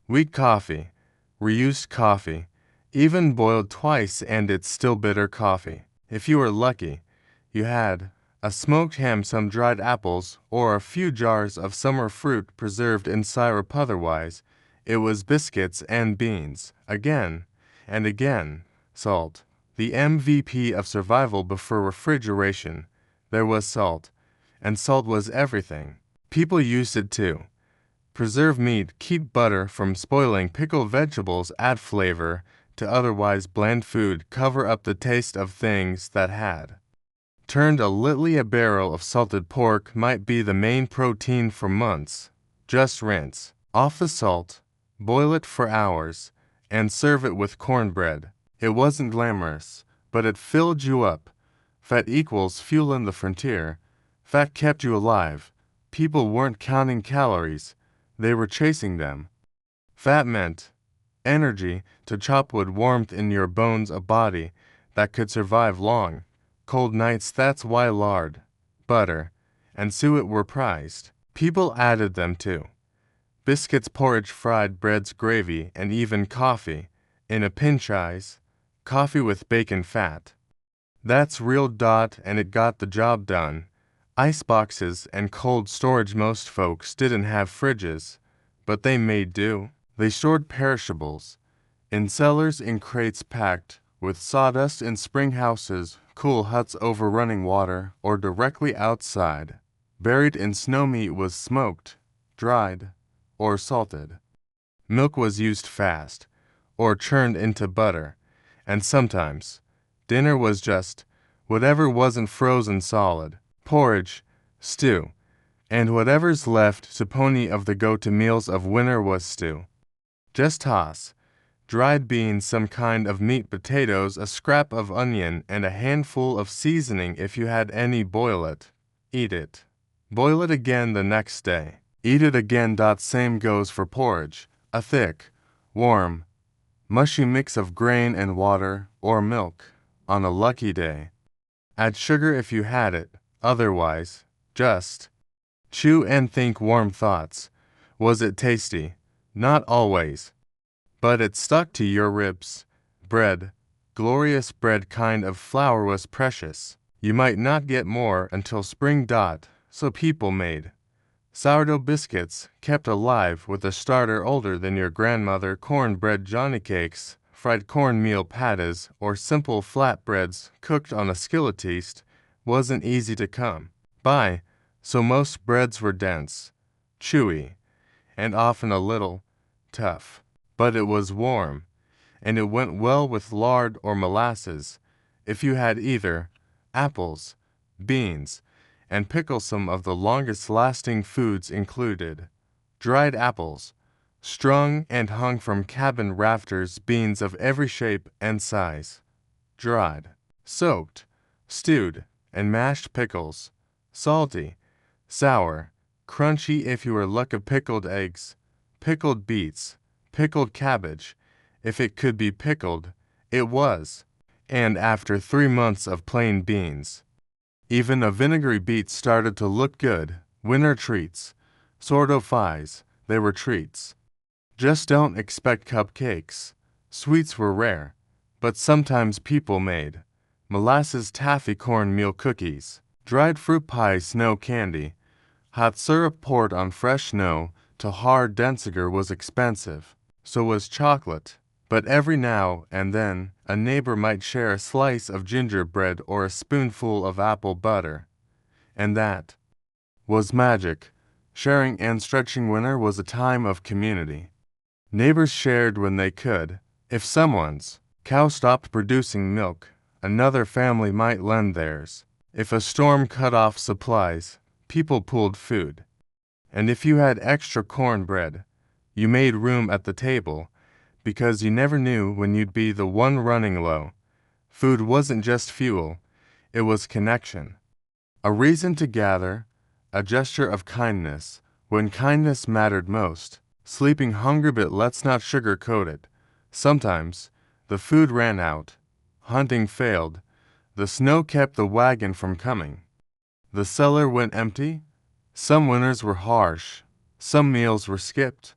Weak coffee, reused coffee, even boiled twice and it's still bitter coffee. If you were lucky, you had a smoked ham, some dried apples, or a few jars of summer fruit preserved in syrup. Otherwise, it was biscuits and beans, again and again. Salt, the MVP of survival before refrigeration. There was salt, and salt was everything. People used it to preserve meat, keep butter from spoiling, pickle vegetables, add flavor to otherwise bland food, cover up the taste of things that had turned a little. A barrel of salted pork might be the main protein for months. Just rinse off the salt, boil it for hours, and serve it with cornbread. It wasn't glamorous, but it filled you up. Fat equals fuel in the frontier. Fat kept you alive. People weren't counting calories, they were chasing them. Fat meant energy to chop wood, warmth in your bones, a body that could survive long, cold nights. That's why lard, butter, and suet were prized. People added them too. Biscuits, porridge, fried breads, gravy, and even coffee. In a pinch, ice coffee with bacon fat. That's real. And it got the job done. Ice boxes and cold storage. Most folks didn't have fridges, but they made do. They stored perishables in cellars, in crates packed with sawdust, in spring houses, cool huts over running water, or directly outside. Buried in snow. Meat was smoked, dried, or salted. Milk was used fast, or churned into butter, and sometimes dinner was just whatever wasn't frozen solid. Porridge, stew, and whatever's left. So pony of the go-to meals of winter was stew. Just toss dried beans, some kind of meat, potatoes, a scrap of onion, and a handful of seasoning if you had any. Boil it, eat it, boil it again the next day, eat it again. Same goes for porridge, a thick, warm, mushy mix of grain and water or milk. On a lucky day, add sugar if you had it. Otherwise, just chew and think warm thoughts. Was it tasty? Not always, but it stuck to your ribs. Bread, glorious bread, kind of flour, was precious. You might not get more until spring. So people made sourdough biscuits, kept alive with a starter older than your grandmother, cornbread, johnny cakes, fried cornmeal patties, or simple flatbreads cooked on a skillet. Taste wasn't easy to come by, so most breads were dense, chewy, and often a little tough. But it was warm, and it went well with lard or molasses, if you had either. Apples, beans, and pickles. Some of the longest-lasting foods included dried apples, strung and hung from cabin rafters, beans of every shape and size, dried, soaked, stewed, and mashed pickles, salty, sour, crunchy if you were lucky, pickled eggs, pickled beets, pickled cabbage. If it could be pickled, it was. And after 3 months of plain beans, even a vinegary beet started to look good. Winter treats, sort of pies, they were treats. Just don't expect cupcakes. Sweets were rare, but sometimes people made molasses taffy, cornmeal cookies, dried fruit pie, snow candy, hot syrup poured on fresh snow to hard. Densiger was expensive, so was chocolate. But every now and then, a neighbor might share a slice of gingerbread or a spoonful of apple butter. And that was magic. Sharing and stretching. Winter was a time of community. Neighbors shared when they could. If someone's cow stopped producing milk, another family might lend theirs. If a storm cut off supplies, people pooled food. And if you had extra cornbread, you made room at the table, because you never knew when you'd be the one running low. Food wasn't just fuel, it was connection. A reason to gather, a gesture of kindness, when kindness mattered most. Sleeping hungry, but let's not sugarcoat it. Sometimes, the food ran out, hunting failed, the snow kept the wagon from coming. The cellar went empty. Some winters were harsh, some meals were skipped,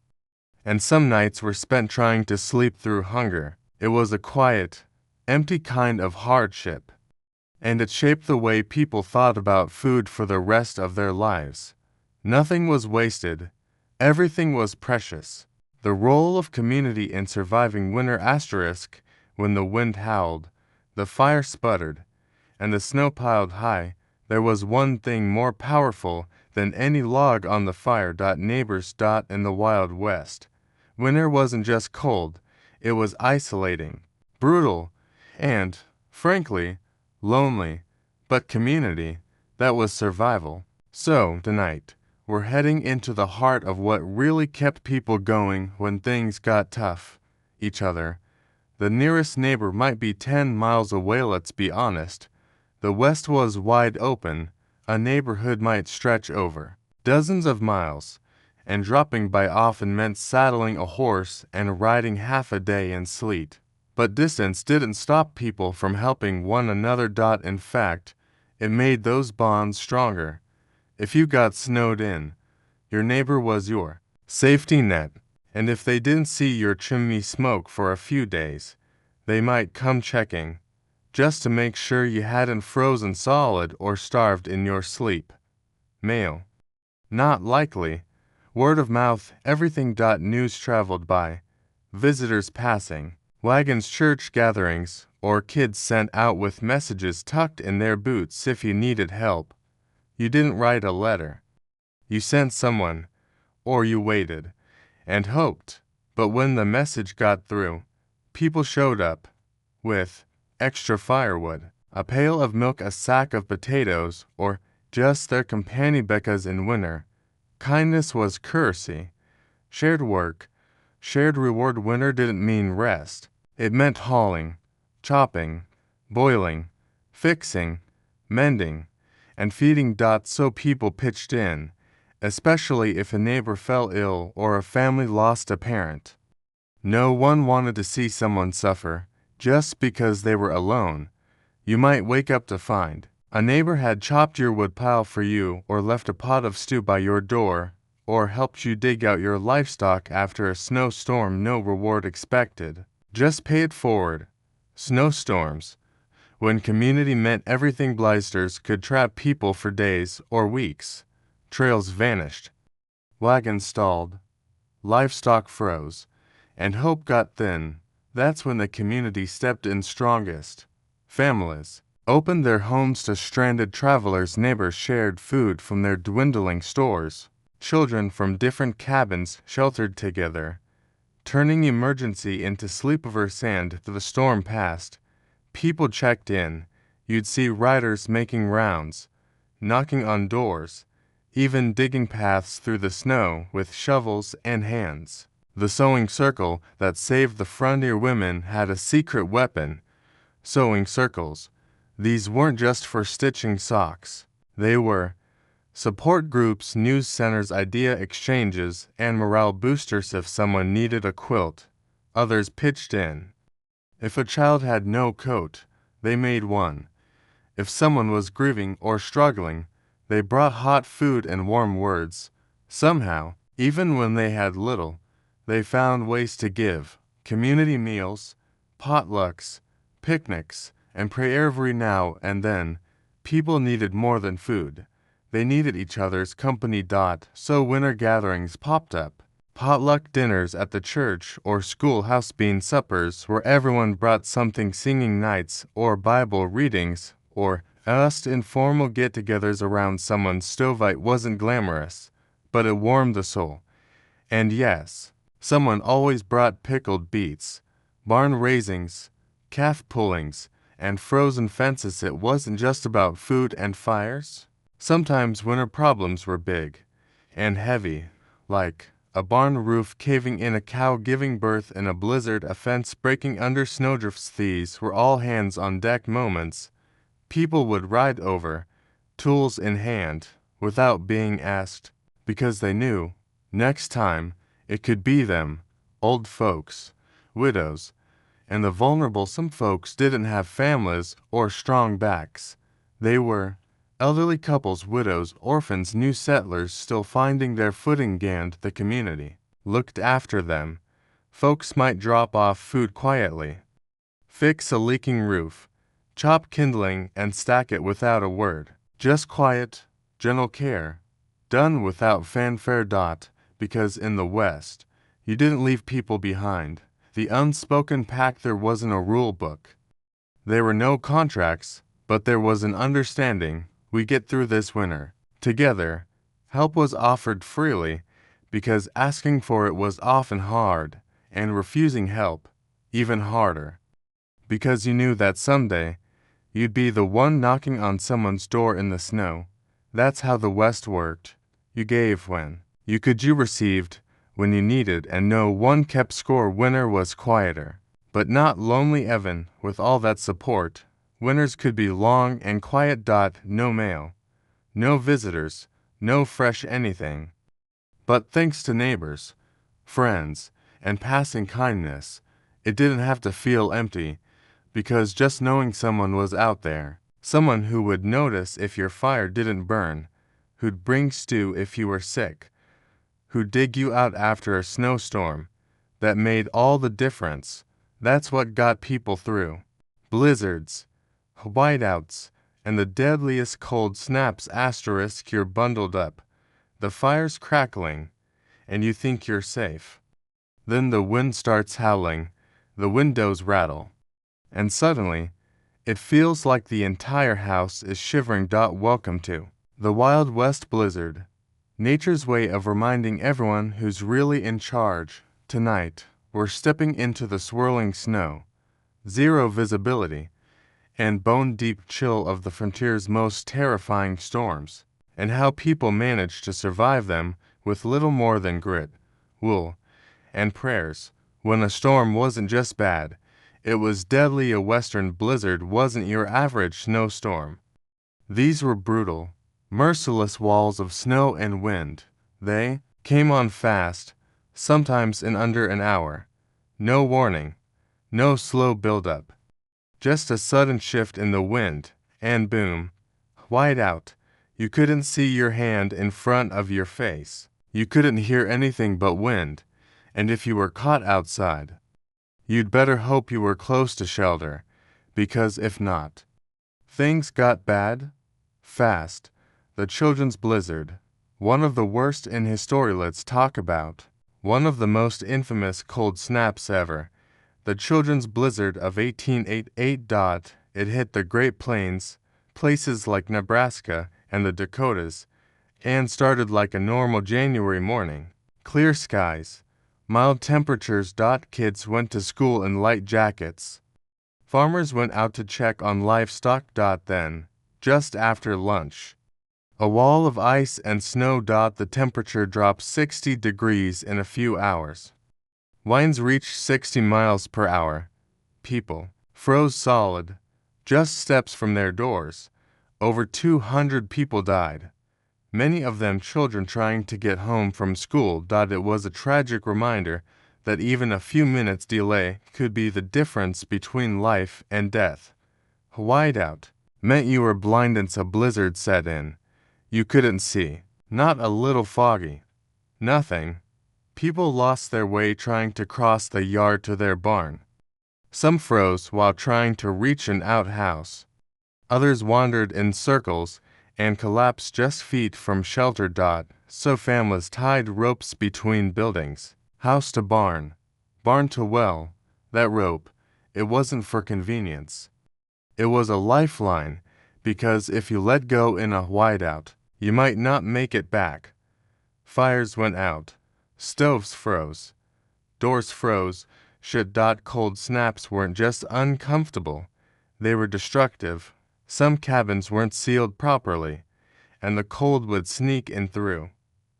and some nights were spent trying to sleep through hunger. It was a quiet, empty kind of hardship, and it shaped the way people thought about food for the rest of their lives. Nothing was wasted, everything was precious. The role of community in surviving winter asterisk when the wind howled, the fire sputtered, and the snow piled high, there was one thing more powerful than any log on the fire. Neighbors. In the Wild West. Winter wasn't just cold, it was isolating, brutal, and, frankly, lonely. But community, that was survival. So, tonight, we're heading into the heart of what really kept people going when things got tough. Each other. The nearest neighbor might be 10 miles away, let's be honest. The West was wide open. A neighborhood might stretch over dozens of miles, and dropping by often meant saddling a horse and riding half a day in sleet. But distance didn't stop people from helping one another. In fact, it made those bonds stronger. If you got snowed in, your neighbor was your safety net, and if they didn't see your chimney smoke for a few days, they might come checking, just to make sure you hadn't frozen solid or starved in your sleep. Mail. Not likely. Word of mouth, everything. News traveled by visitors passing, wagons, church gatherings, or kids sent out with messages tucked in their boots if you needed help. You didn't write a letter. You sent someone, or you waited, and hoped. But when the message got through, people showed up, with extra firewood, a pail of milk, a sack of potatoes, or just their companion. Because in winter, kindness was courtesy, shared work, shared reward. Winter didn't mean rest. It meant hauling, chopping, boiling, fixing, mending, and feeding. So people pitched in, especially if a neighbor fell ill or a family lost a parent. No one wanted to see someone suffer just because they were alone. You might wake up to find a neighbor had chopped your wood pile for you, or left a pot of stew by your door, or helped you dig out your livestock after a snowstorm. No reward expected. Just pay it forward. Snowstorms. When community meant everything. Blisters could trap people for days or weeks. Trails vanished. Wagons stalled. Livestock froze. And hope got thin. That's when the community stepped in strongest. Families opened their homes to stranded travelers. Neighbors shared food from their dwindling stores. Children from different cabins sheltered together, turning emergency into sleepover. Sand. The storm passed. People checked in. You'd see riders making rounds, knocking on doors, even digging paths through the snow with shovels and hands. The sewing circle that saved the frontier women had a secret weapon: sewing circles. These weren't just for stitching socks. They were support groups, news centers, idea exchanges, and morale boosters. If someone needed a quilt, others pitched in. If a child had no coat, they made one. If someone was grieving or struggling, they brought hot food and warm words. Somehow, even when they had little, they found ways to give. Community meals, potlucks, picnics, and prayer. Every now and then, people needed more than food. They needed each other's company. So winter gatherings popped up. Potluck dinners at the church or schoolhouse, bean suppers where everyone brought something, singing nights or Bible readings, or just informal get-togethers around someone's stove. It wasn't glamorous, but it warmed the soul. And yes, someone always brought pickled beets, barn raisings, calf pullings, and frozen fences. It wasn't just about food and fires. Sometimes winter problems were big and heavy, like a barn roof caving in, a cow giving birth in a blizzard, a fence breaking under snowdrifts. These were all hands-on-deck moments. People would ride over, tools in hand, without being asked, because they knew, next time, it could be them, old folks, widows, and the vulnerable. Some folks didn't have families or strong backs. They were elderly couples, widows, orphans, new settlers still finding their footing. The community looked after them. Folks might drop off food quietly, fix a leaking roof, chop kindling and stack it without a word. Just quiet, gentle care, done without fanfare. Because in the West, you didn't leave people behind. The unspoken pact, there wasn't a rule book. There were no contracts, but there was an understanding. We get through this winter together. Help was offered freely, because asking for it was often hard, and refusing help even harder. Because you knew that someday you'd be the one knocking on someone's door in the snow. That's how the West worked. You gave when you could, you received when you needed, and no one kept score. Winter was quieter, but not lonely. Even with all that support, winters could be long and quiet. No mail, no visitors, no fresh anything. But thanks to neighbors, friends, and passing kindness, it didn't have to feel empty, because just knowing someone was out there, someone who would notice if your fire didn't burn, who'd bring stew if you were sick, who'd dig you out after a snowstorm, that made all the difference. That's what got people through blizzards, whiteouts, and the deadliest cold snaps. You're bundled up, the fire's crackling, and you think you're safe. Then the wind starts howling, the windows rattle, and suddenly, it feels like the entire house is shivering. Welcome to the Wild West blizzard, nature's way of reminding everyone who's really in charge. Tonight, we're stepping into the swirling snow, zero visibility, and bone-deep chill of the frontier's most terrifying storms, and how people manage to survive them with little more than grit, wool, and prayers. When a storm wasn't just bad, it was deadly. A western blizzard wasn't your average snowstorm. These were brutal, merciless walls of snow and wind. They came on fast, sometimes in under an hour. No warning, no slow build-up. Just a sudden shift in the wind, and boom, white out. You couldn't see your hand in front of your face. You couldn't hear anything but wind, and if you were caught outside, you'd better hope you were close to shelter, because if not, things got bad, fast. The children's blizzard, one of the worst in history. Let's talk about one of the most infamous cold snaps ever. The children's blizzard of 1888. It hit the Great Plains, places like Nebraska and the Dakotas, and started like a normal January morning. Clear skies, mild temperatures. Kids went to school in light jackets. Farmers went out to check on livestock. Then, just after lunch, a wall of ice and snow. The temperature dropped 60 degrees in a few hours. Winds reached 60 miles per hour. People froze solid, just steps from their doors. Over 200 people died, many of them children trying to get home from school. It was a tragic reminder that even a few minutes delay could be the difference between life and death. Whiteout meant you were blind until a blizzard set in. You couldn't see, not a little foggy, nothing. People lost their way trying to cross the yard to their barn. Some froze while trying to reach an outhouse. Others wandered in circles and collapsed just feet from shelter. So families tied ropes between buildings, house to barn, barn to well. That rope, it wasn't for convenience. It was a lifeline, because if you let go in a whiteout, you might not make it back. Fires went out. Stoves froze. Doors froze. Cold snaps weren't just uncomfortable, they were destructive. Some cabins weren't sealed properly, and the cold would sneak in through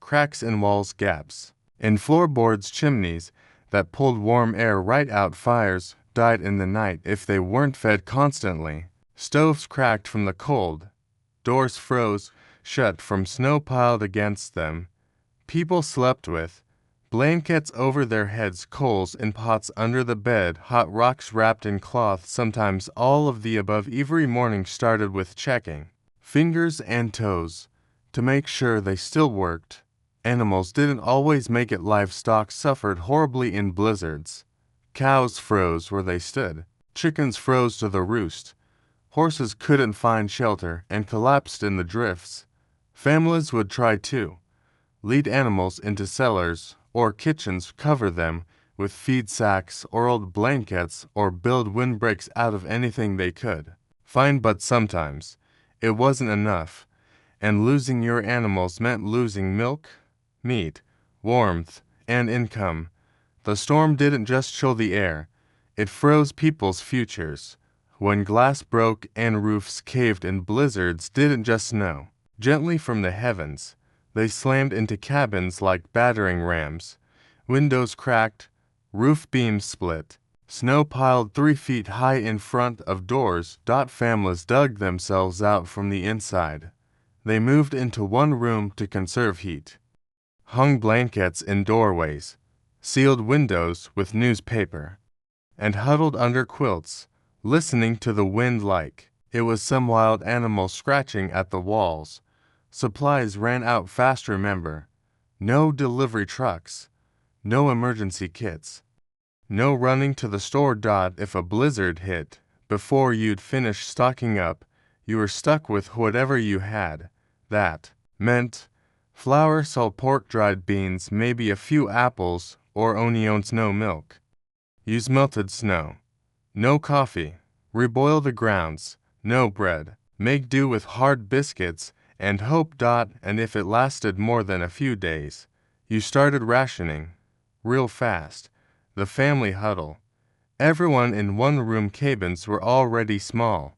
cracks in walls, gaps in floorboards, chimneys that pulled warm air right out. Fires died in the night if they weren't fed constantly. Stoves cracked from the cold. Doors froze shut from snow piled against them. People slept with blankets over their heads, coals in pots under the bed, hot rocks wrapped in cloth, sometimes all of the above. Every morning started with checking fingers and toes to make sure they still worked, Animals didn't always make it. Livestock suffered horribly in blizzards. Cows froze where they stood. Chickens froze to the roost. Horses couldn't find shelter and collapsed in the drifts. Families would try to lead animals into cellars or kitchens, cover them with feed sacks or old blankets, or build windbreaks out of anything they could find. But sometimes it wasn't enough, and losing your animals meant losing milk, meat, warmth, and income. The storm didn't just chill the air, it froze people's futures. When glass broke and roofs caved in, blizzards didn't just snow gently from the heavens. They slammed into cabins like battering rams. Windows cracked, roof beams split. Snow piled 3 feet high in front of doors. Families dug themselves out from the inside. They moved into one room to conserve heat. Hung blankets in doorways, sealed windows with newspaper, and huddled under quilts, listening to the wind like it was some wild animal scratching at the walls. Supplies ran out fast, remember. No delivery trucks, no emergency kits, no running to the store. If a blizzard hit, before you'd finish stocking up, you were stuck with whatever you had. That meant flour, salt, pork, dried beans, maybe a few apples or onions. No milk. Use melted snow. No coffee. Reboil the grounds. No bread. Make do with hard biscuits and hope. And if it lasted more than a few days, you started rationing. Real fast. The family huddle. Everyone in one-room cabins were already small,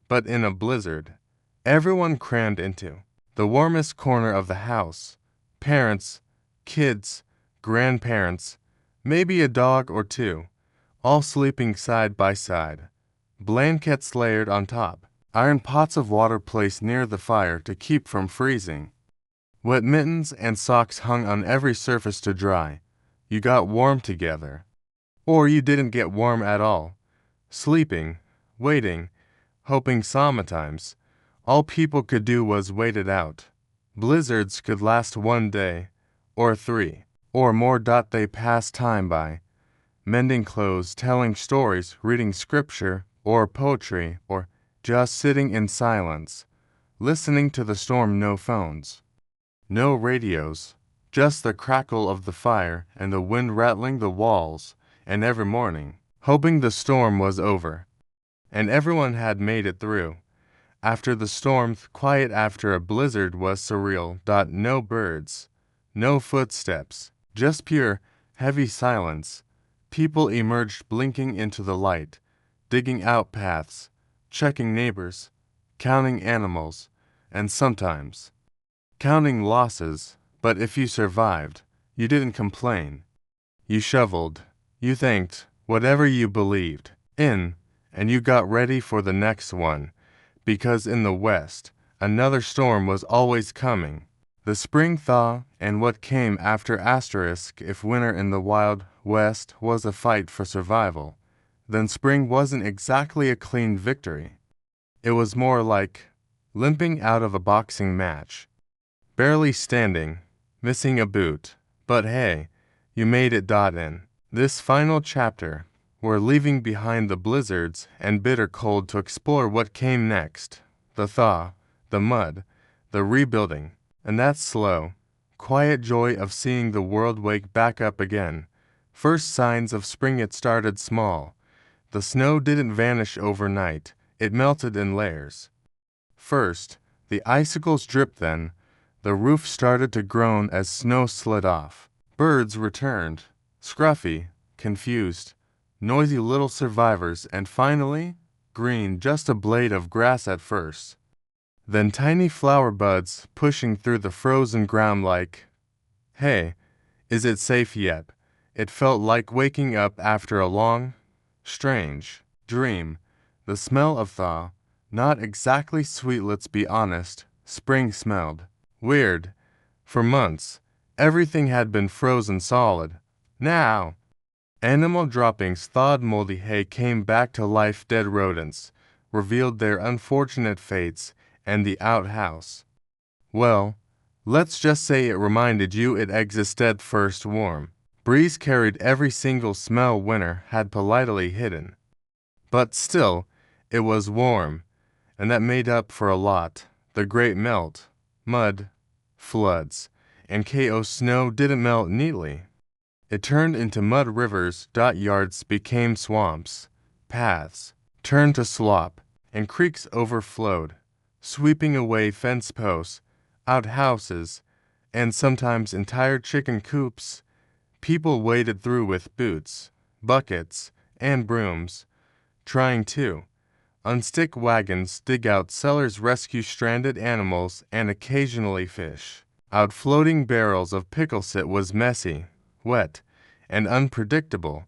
but in a blizzard, everyone crammed into the warmest corner of the house. Parents, kids, grandparents, maybe a dog or two, all sleeping side by side. Blankets layered on top. Iron pots of water placed near the fire to keep from freezing. Wet mittens and socks hung on every surface to dry. You got warm together. Or you didn't get warm at all. Sleeping, waiting, hoping. Sometimes all people could do was wait it out. Blizzards could last 1 day, or 3, or more. They passed time by, mending clothes, telling stories, reading scripture or poetry, or just sitting in silence, listening to the storm. No phones, no radios, just the crackle of the fire and the wind rattling the walls. And every morning, hoping the storm was over, and everyone had made it through. After the storm, quiet after a blizzard was surreal. No birds, no footsteps, just pure, heavy silence. People emerged blinking into the light, digging out paths, checking neighbors, counting animals, and sometimes counting losses. But if you survived, you didn't complain. You shoveled, you thanked whatever you believed in, and you got ready for the next one. Because in the West, another storm was always coming. The spring thaw and what came after. If winter in the Wild West was a fight for survival, then spring wasn't exactly a clean victory. It was more like limping out of a boxing match. Barely standing, missing a boot. But hey, you made it. In this final chapter, we're leaving behind the blizzards and bitter cold to explore what came next. The thaw, the mud, the rebuilding, and that slow, quiet joy of seeing the world wake back up again. First signs of spring. It started small. The snow didn't vanish overnight. It melted in layers. First, the icicles dripped. Then, the roof started to groan as snow slid off. Birds returned, scruffy, confused, noisy little survivors. And finally, green, just a blade of grass at first. Then tiny flower buds pushing through the frozen ground like, hey, is it safe yet? It felt like waking up after a long, strange dream. The smell of thaw, not exactly sweet, let's be honest. Spring smelled weird. For months, everything had been frozen solid. Now, animal droppings, thawed moldy hay came back to life. Dead rodents revealed their unfortunate fates, and the outhouse, well, Let's just say it reminded you it existed first warm. Breeze carried every single smell winter had politely hidden. But still, it was warm, and that made up for a lot. The great melt, mud, floods, and chaos snow didn't melt neatly. It turned into mud rivers. Yards became swamps, paths turned to slop, and creeks overflowed, sweeping away fence posts, outhouses, and sometimes entire chicken coops. People waded through with boots, buckets, and brooms, trying to unstick wagons, dig out cellars, rescue stranded animals, and occasionally fish out floating barrels of pickles. It was messy, wet, and unpredictable,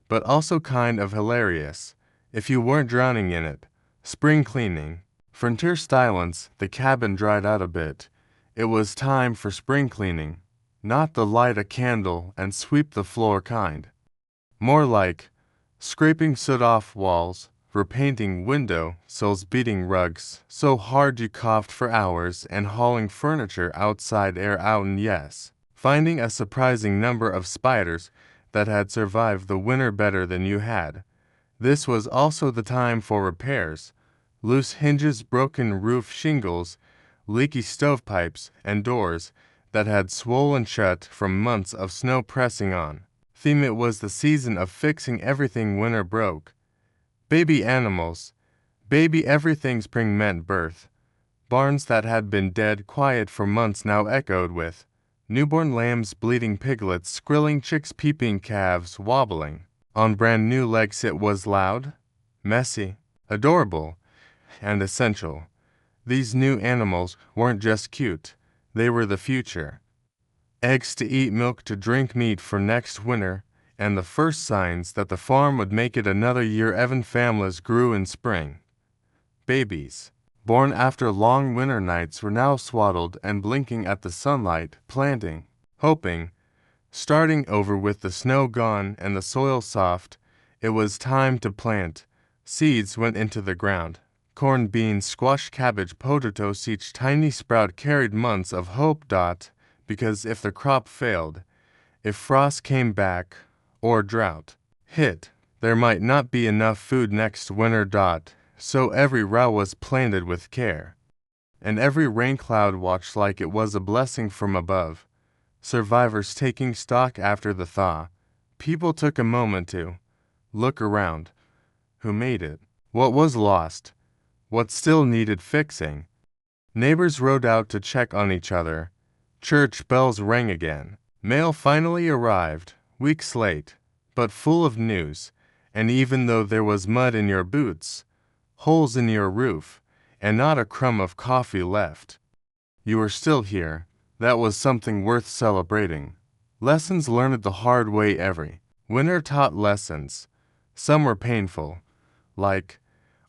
but also kind of hilarious if you weren't drowning in it. Spring cleaning. Frontier silence. The cabin dried out a bit. It was time for spring cleaning. Not the light a candle and sweep the floor kind. More like scraping soot off walls, repainting window sills, beating rugs so hard you coughed for hours, and hauling furniture outside air out, and yes, finding a surprising number of spiders that had survived the winter better than you had. This was also the time for repairs. Loose hinges, broken roof shingles, leaky stovepipes, and doors that had swollen shut from months of snow pressing on. Theme. It was the season of fixing everything winter broke. Baby animals. Baby everything. Spring meant birth. Barns that had been dead quiet for months now echoed with newborn lambs, bleating piglets, skrilling chicks, peeping calves, wobbling on brand new legs. It was loud, messy, adorable, and essential. These new animals weren't just cute, they were the future. Eggs to eat, milk to drink, meat for next winter, and the first signs that the farm would make it another year. Even families grew in spring. Babies, born after long winter nights, were now swaddled and blinking at the sunlight, planting, hoping, starting over with the snow gone and the soil soft. It was time to plant. Seeds went into the ground. Corn, beans, squash, cabbage, potatoes, each tiny sprout carried months of hope. Because if the crop failed, if frost came back, or drought hit, there might not be enough food next winter. So every row was planted with care, and every rain cloud watched like it was a blessing from above. Survivors taking stock after the thaw. People took a moment to look around. Who made it? What was lost? What still needed fixing? Neighbors rode out to check on each other. Church bells rang again. Mail finally arrived, weeks late, but full of news. And even though there was mud in your boots, holes in your roof, and not a crumb of coffee left, you were still here. That was something worth celebrating. Lessons learned the hard way. Every winter taught lessons. Some were painful, like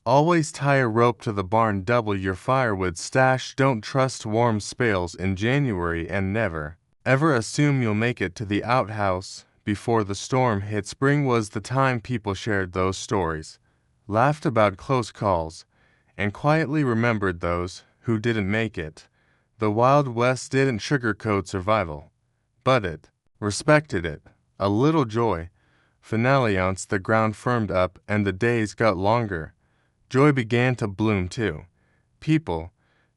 always tie a rope to the barn, double your firewood stash, don't trust warm spales in January, and never, ever assume you'll make it to the outhouse before the storm hit. Spring was the time people shared those stories, laughed about close calls, and quietly remembered those who didn't make it. The Wild West didn't sugarcoat survival, but it respected it. A little joy. Finally, once the ground firmed up and the days got longer, joy began to bloom too. People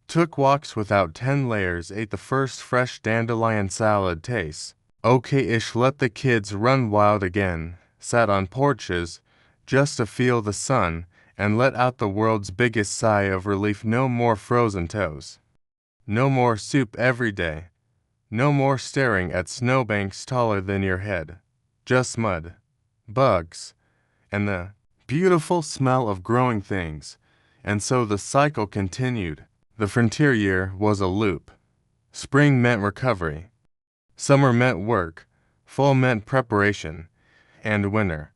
took walks without 10 layers, ate the first fresh dandelion salad tastes. Okay-ish, let the kids run wild again, sat on porches just to feel the sun, and let out the world's biggest sigh of relief. No more frozen toes. No more soup every day. No more staring at snowbanks taller than your head. Just mud, bugs, and the beautiful smell of growing things. And so the cycle continued. The frontier year was a loop. Spring meant recovery. Summer meant work. Fall meant preparation. And winter.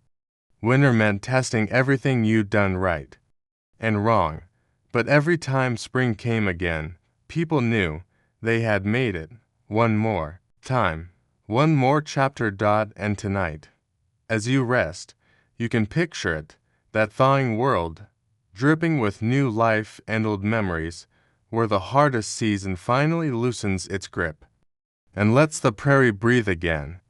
Winter meant testing everything you'd done right and wrong. But every time spring came again, people knew they had made it. One more time. One more chapter. And tonight, as you rest, you can picture it, that thawing world, dripping with new life and old memories, where the hardest season finally loosens its grip and lets the prairie breathe again.